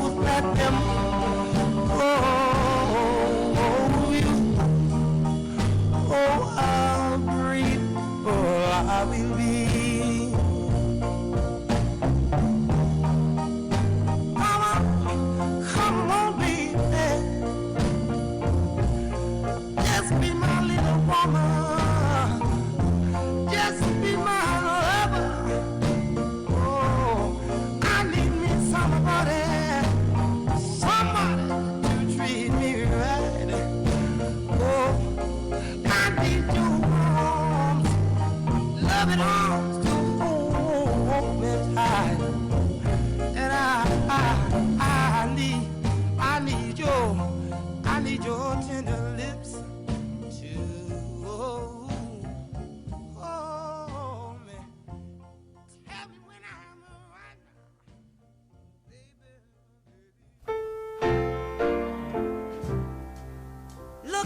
would let them hold you, oh, I'll breathe, oh, I will be. Mama, come on, baby, just be my little woman, just be my lover. Oh, I need me somebody, somebody to treat me right. Oh, I need your arms, love it all.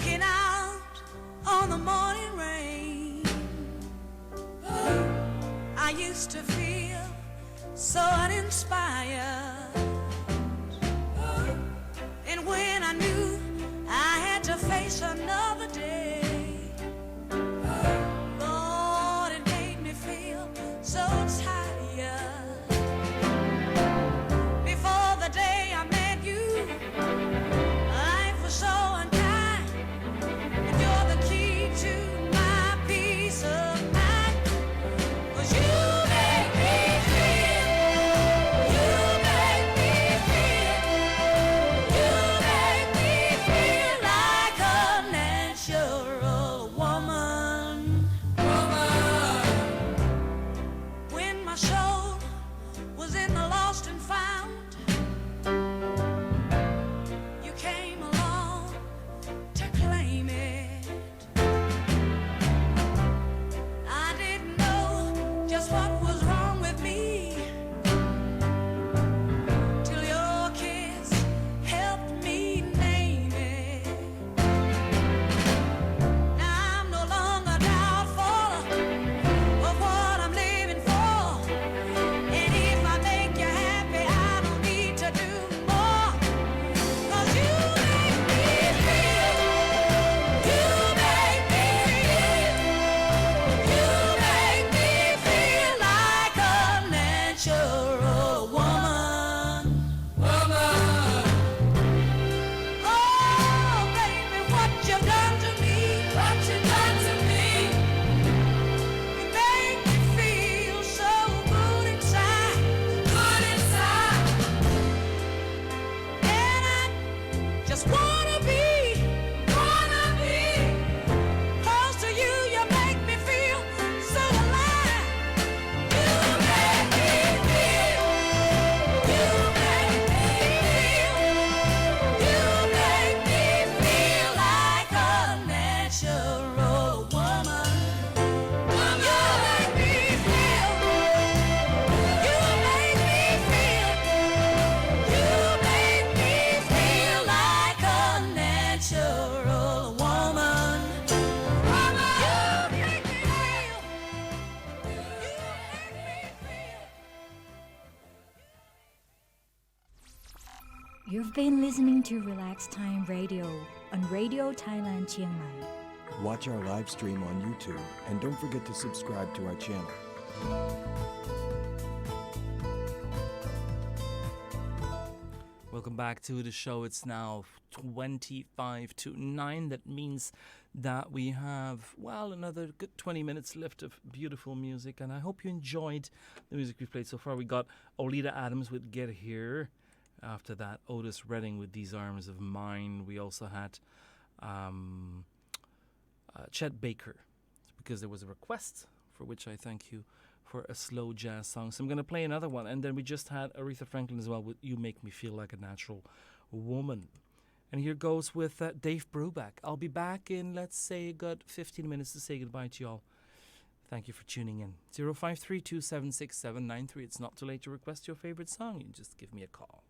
looking out on the morning rain. I used to feel so uninspired. And when I knew I had to face another day, Lord, it made me feel so tired. Before the day I met you, life was so unkind, and you're the key to my peace of mind. 'Cause you make me feel, you make me feel, you make me feel like a natural woman. When my soul was in the lost and found, you came along to claim it. I didn't know just what was wrong with me till your kiss helped me name it. Now I'm no longer doubtful of what I'm living for. And if I make you happy, I don't need to do more. 'Cause you make me feel, you make me feel, you make me feel like a natural woman. Oh, baby, what you done to me, what you done to me. You make me feel so good inside, good inside. And I just wanna be close to you. You make me feel so alive. You make me feel, you make me feel, you make me feel like a natural woman. You make me feel, you make me feel, you make me feel like a natural woman. You make me feel, you make me feel. You've been listening to Relax Time Radio on Radio Thailand Chiang Mai. Watch our live stream on YouTube and don't forget to subscribe to our channel. Welcome back to the show. It's now 25 to 9. That means that we have, well, another good 20 minutes left of beautiful music. And I hope you enjoyed the music we played so far. We got Olita Adams with Get Here. After that, Otis Redding with These Arms of Mine. We also had Chet Baker, because there was a request, for which I thank you, for a slow jazz song. So I'm going to play another one. And then we just had Aretha Franklin as well with You Make Me Feel Like a Natural Woman. And here goes with Dave Brubeck. I'll be back in, let's say, a good 15 minutes to say goodbye to y'all. Thank you for tuning in. 0532767793. It's not too late to request your favorite song. You just give me a call.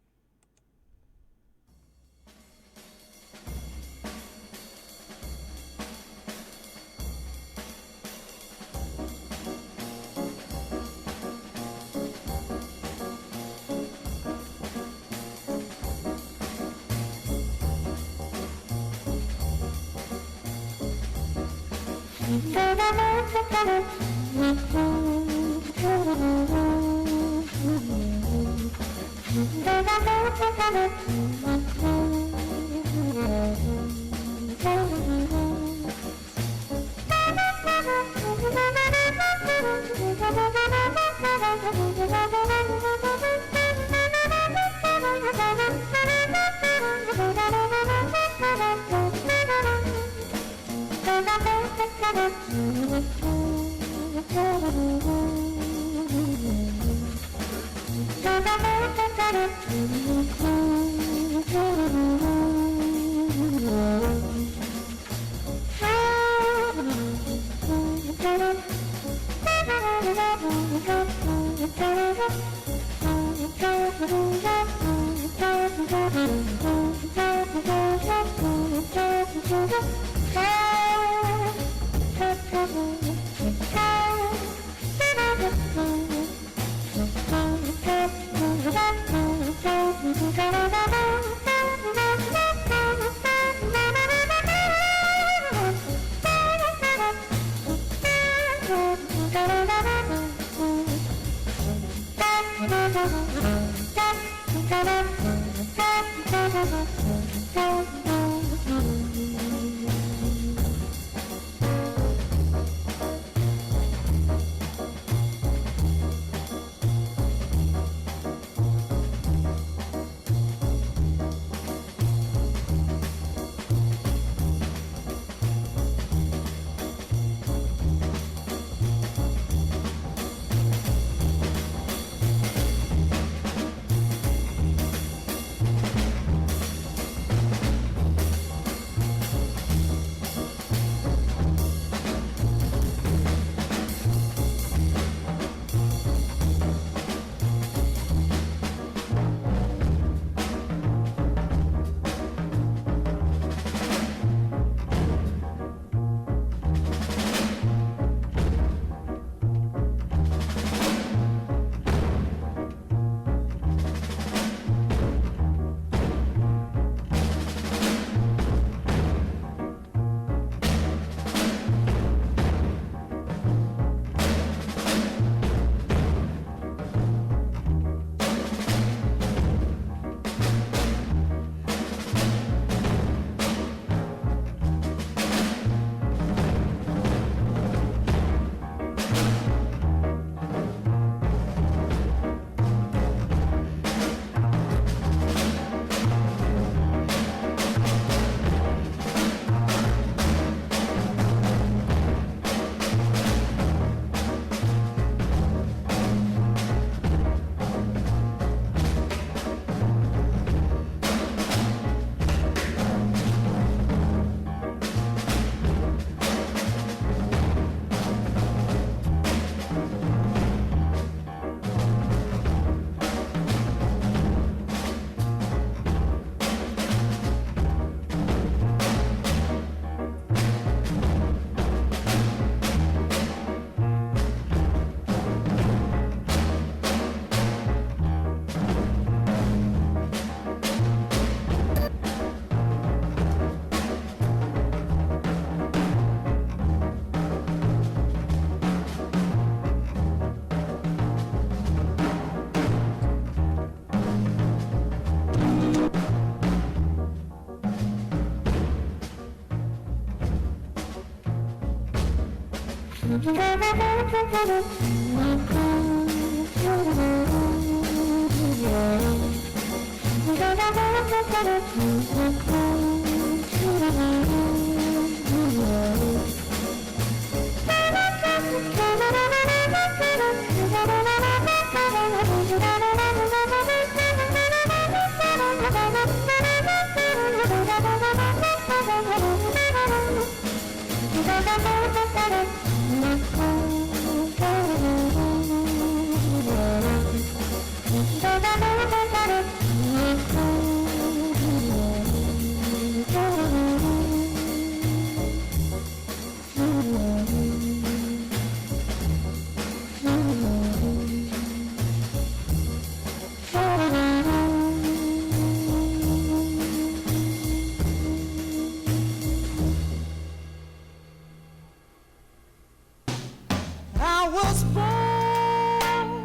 I was born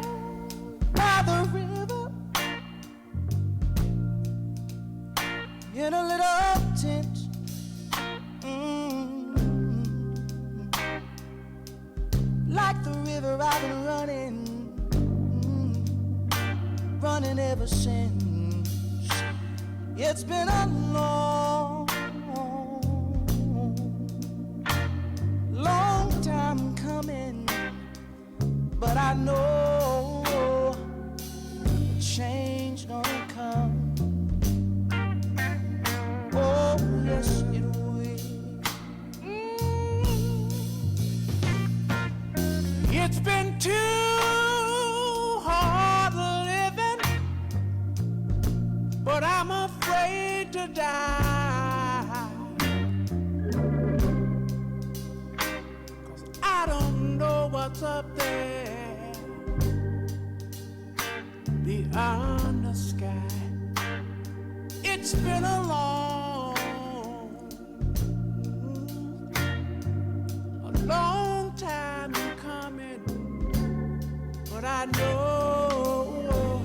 by the river in a little tent. Like the river I've been running ever since. It's been a long time coming, but I know change gonna come. Oh, yes, it will. It's been too hard living, but I'm afraid to die. what's up there beyond the sky. It's been a long time coming, but I know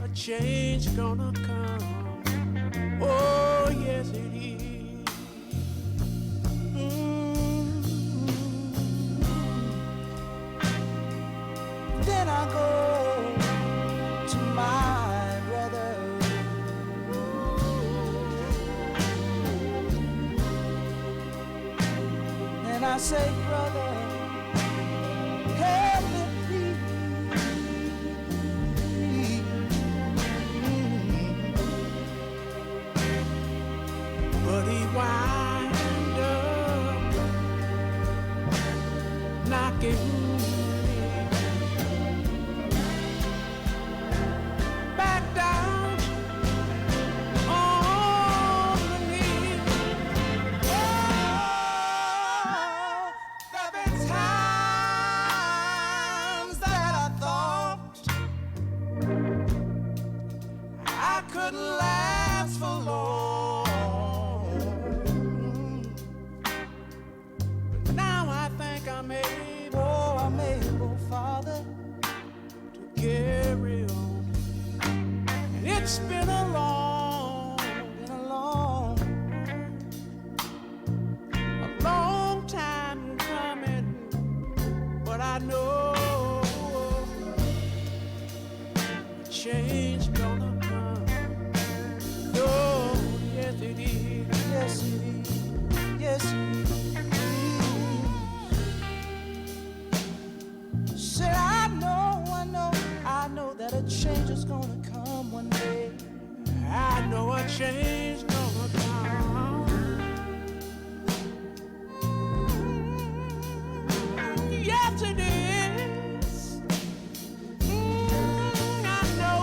a change gonna come. Oh, yes, it is. Then I go to my brother. And I say, brother, help me please. But he wind up knocking back down on the knee. Oh, there been times that I thought I couldn't last for long, but now I think I'm able, Father, to carry on. And it's been a long time coming, but I know a change gonna come. Oh, yes it is, yes it is, yes it is. Said I know that a change is gonna come one day. I know a change gonna come. Yes, it is. I know.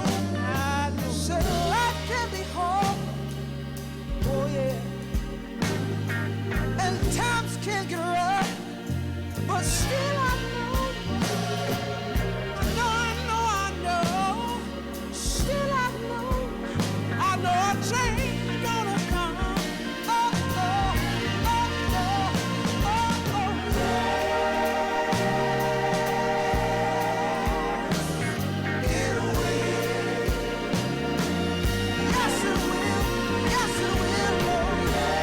Said life can be hard. Oh, yeah. And times can get rough. But still I know. Still I know a change gonna come. Oh, oh, oh, oh, oh, oh. It will. Yes, it will. Yes, it will. Oh, yeah.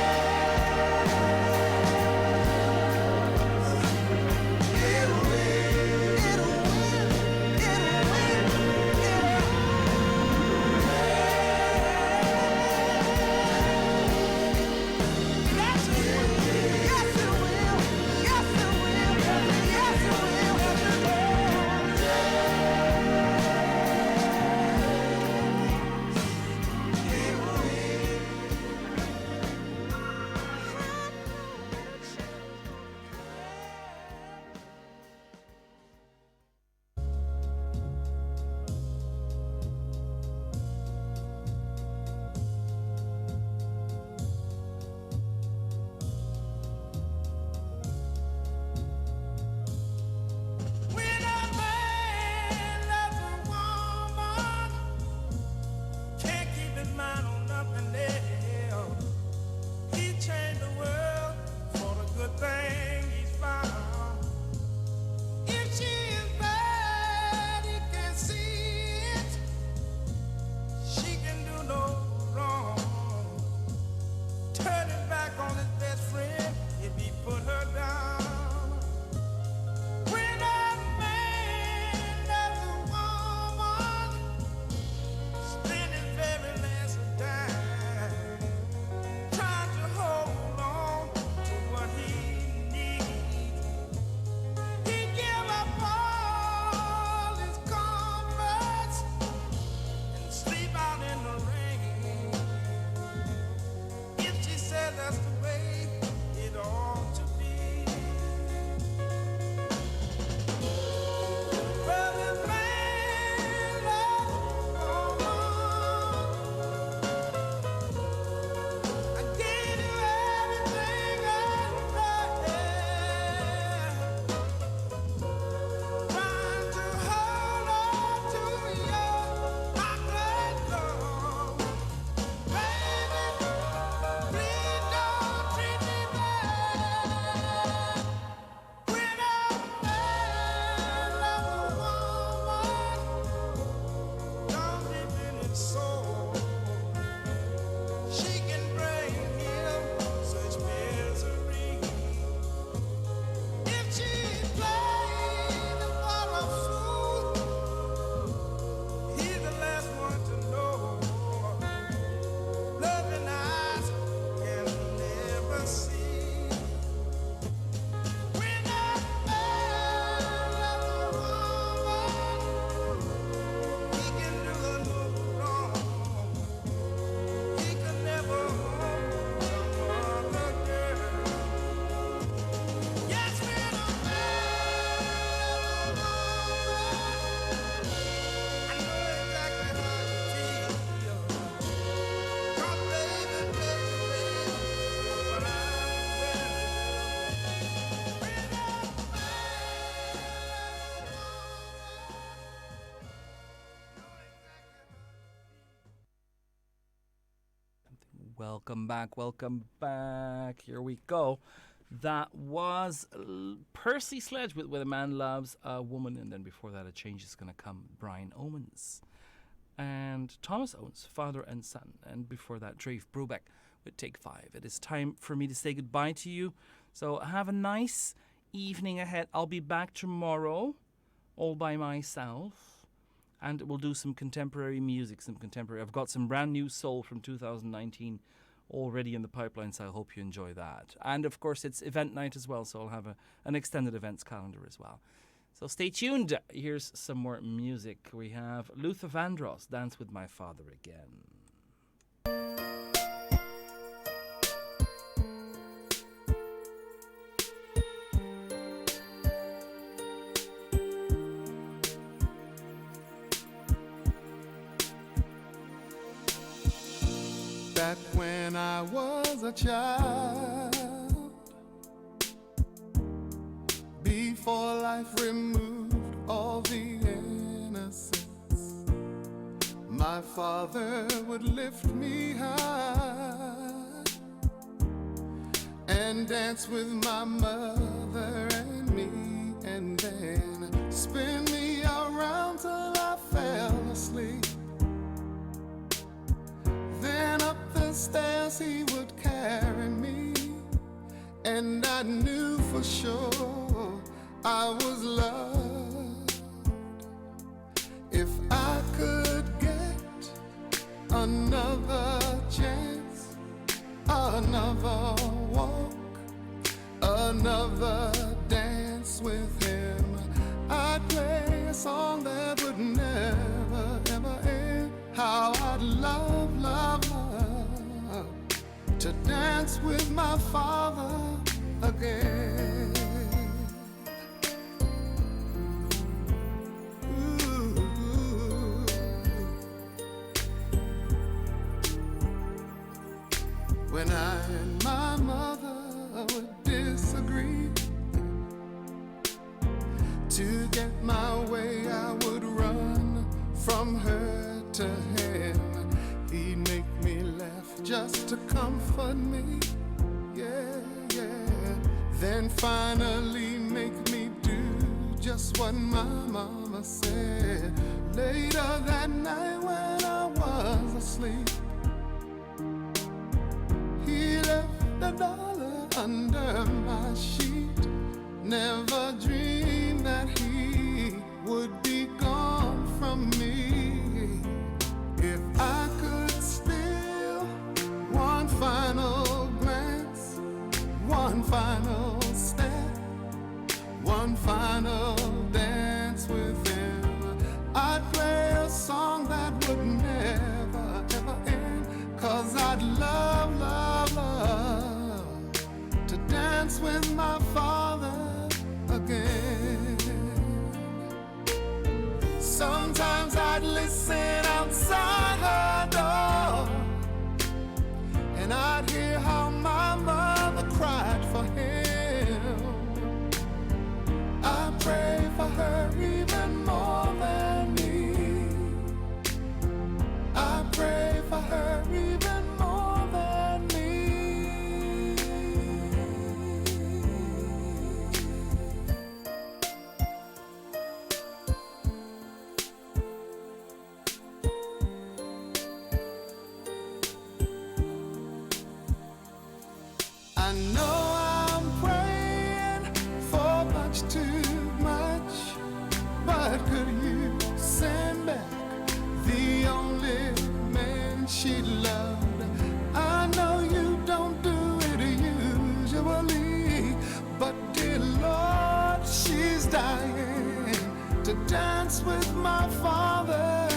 Welcome back, welcome back. Here we go. That was Percy Sledge with When a Man Loves a Woman, and then before that, A Change Is Gonna Come, Brian Owens. And Thomas Owens, Father and Son. And before that, Drave Brubeck with Take 5. It is time for me to say goodbye to you. So have a nice evening ahead. I'll be back tomorrow all by myself. And we'll do some contemporary music, I've got some brand new soul from 2019 already in the pipeline, so I hope you enjoy that. And of course, it's event night as well, so I'll have an extended events calendar as well. So stay tuned. Here's some more music. We have Luther Vandross, Dance with My Father Again. That when I was a child, before life removed all the innocence, my father would lift me high and dance with my mother and me, and then spin me around till I fell asleep. Then up the stairs he would carry me, and I knew for sure I was loved. If I could get another chance, another walk, another dance with him, I'd play a song that would never, ever end. How I'd love, love, love to dance with my father again. Ooh. When I and my mother would disagree, to get my way I would run from her to him. He'd make me laugh just to comfort me, yeah, yeah. Then finally make me do just what my mama said. Later that night when I was asleep, he left $1 under my sheet. Never dreamed that he would be gone from me. If I could steal one final glance, one final step, one final dance with him, I'd play a song that would never, ever end. 'Cause I'd love, love, love to dance with my father again. Sometimes I'd listen outside her door, and I'd hear how my mother cried for him. I pray for her even more than me. I pray for her even more than me. I know I'm praying for much too much, but could you send back the only man she loved? I know you don't do it usually, but dear Lord, she's dying to dance with my father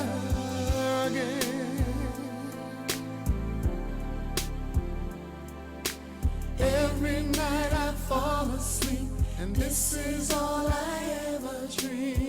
again. Every night I fall asleep, and this is all I ever dream.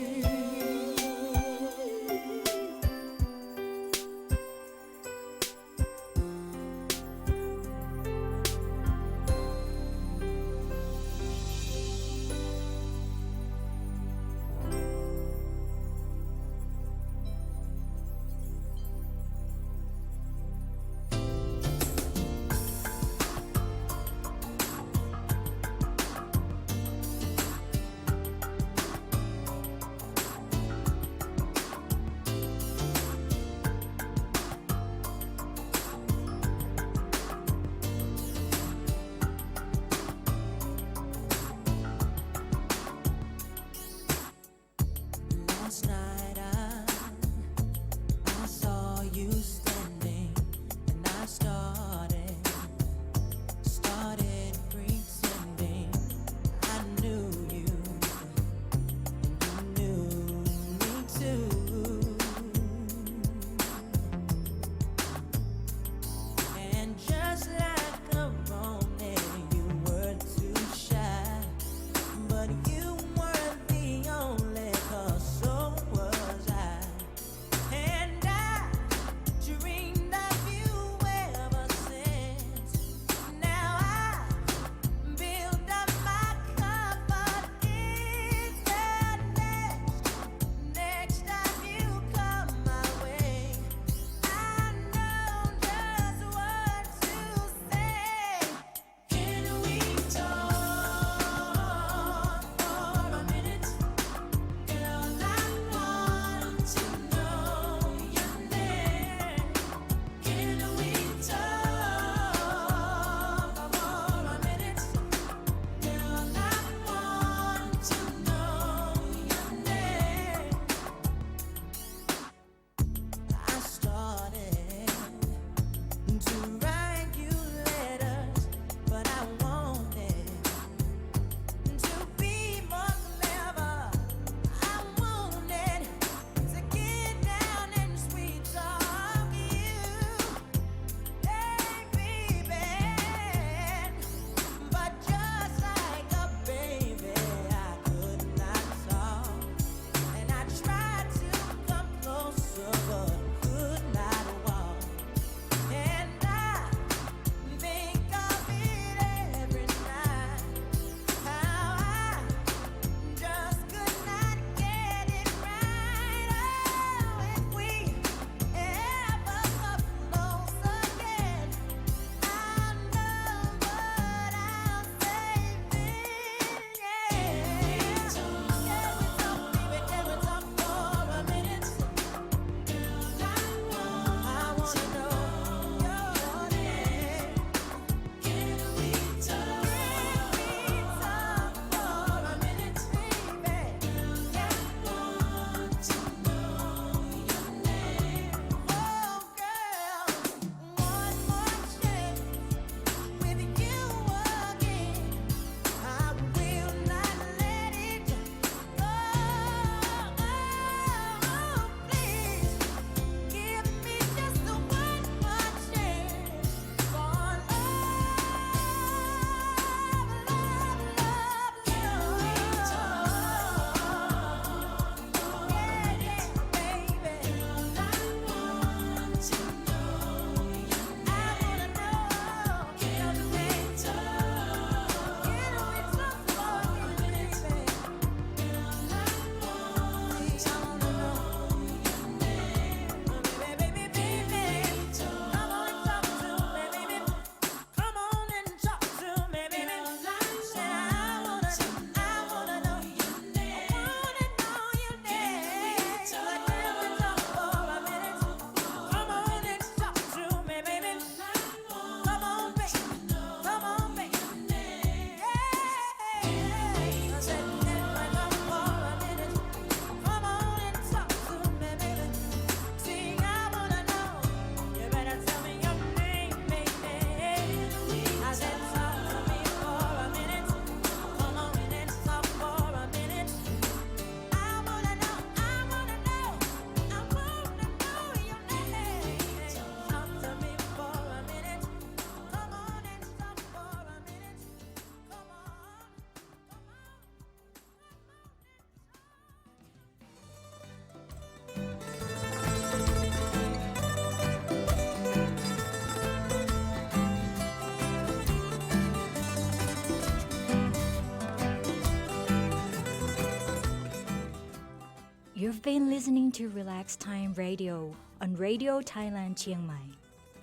You've been listening to Relax Time Radio on Radio Thailand Chiang Mai.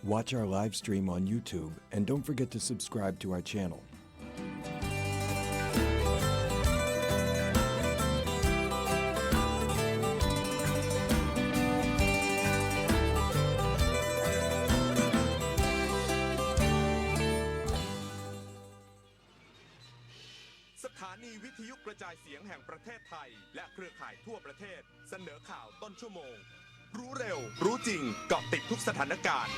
Watch our live stream on YouTube and don't forget to subscribe to our channel. สถานีวิทยุกระจายเสียงแห่งประเทศไทยและเครือข่ายทั่วประเทศเสนอข่าวต้นชั่วโมงรู้เร็วรู้จริงเกาะติดทุกสถานการณ์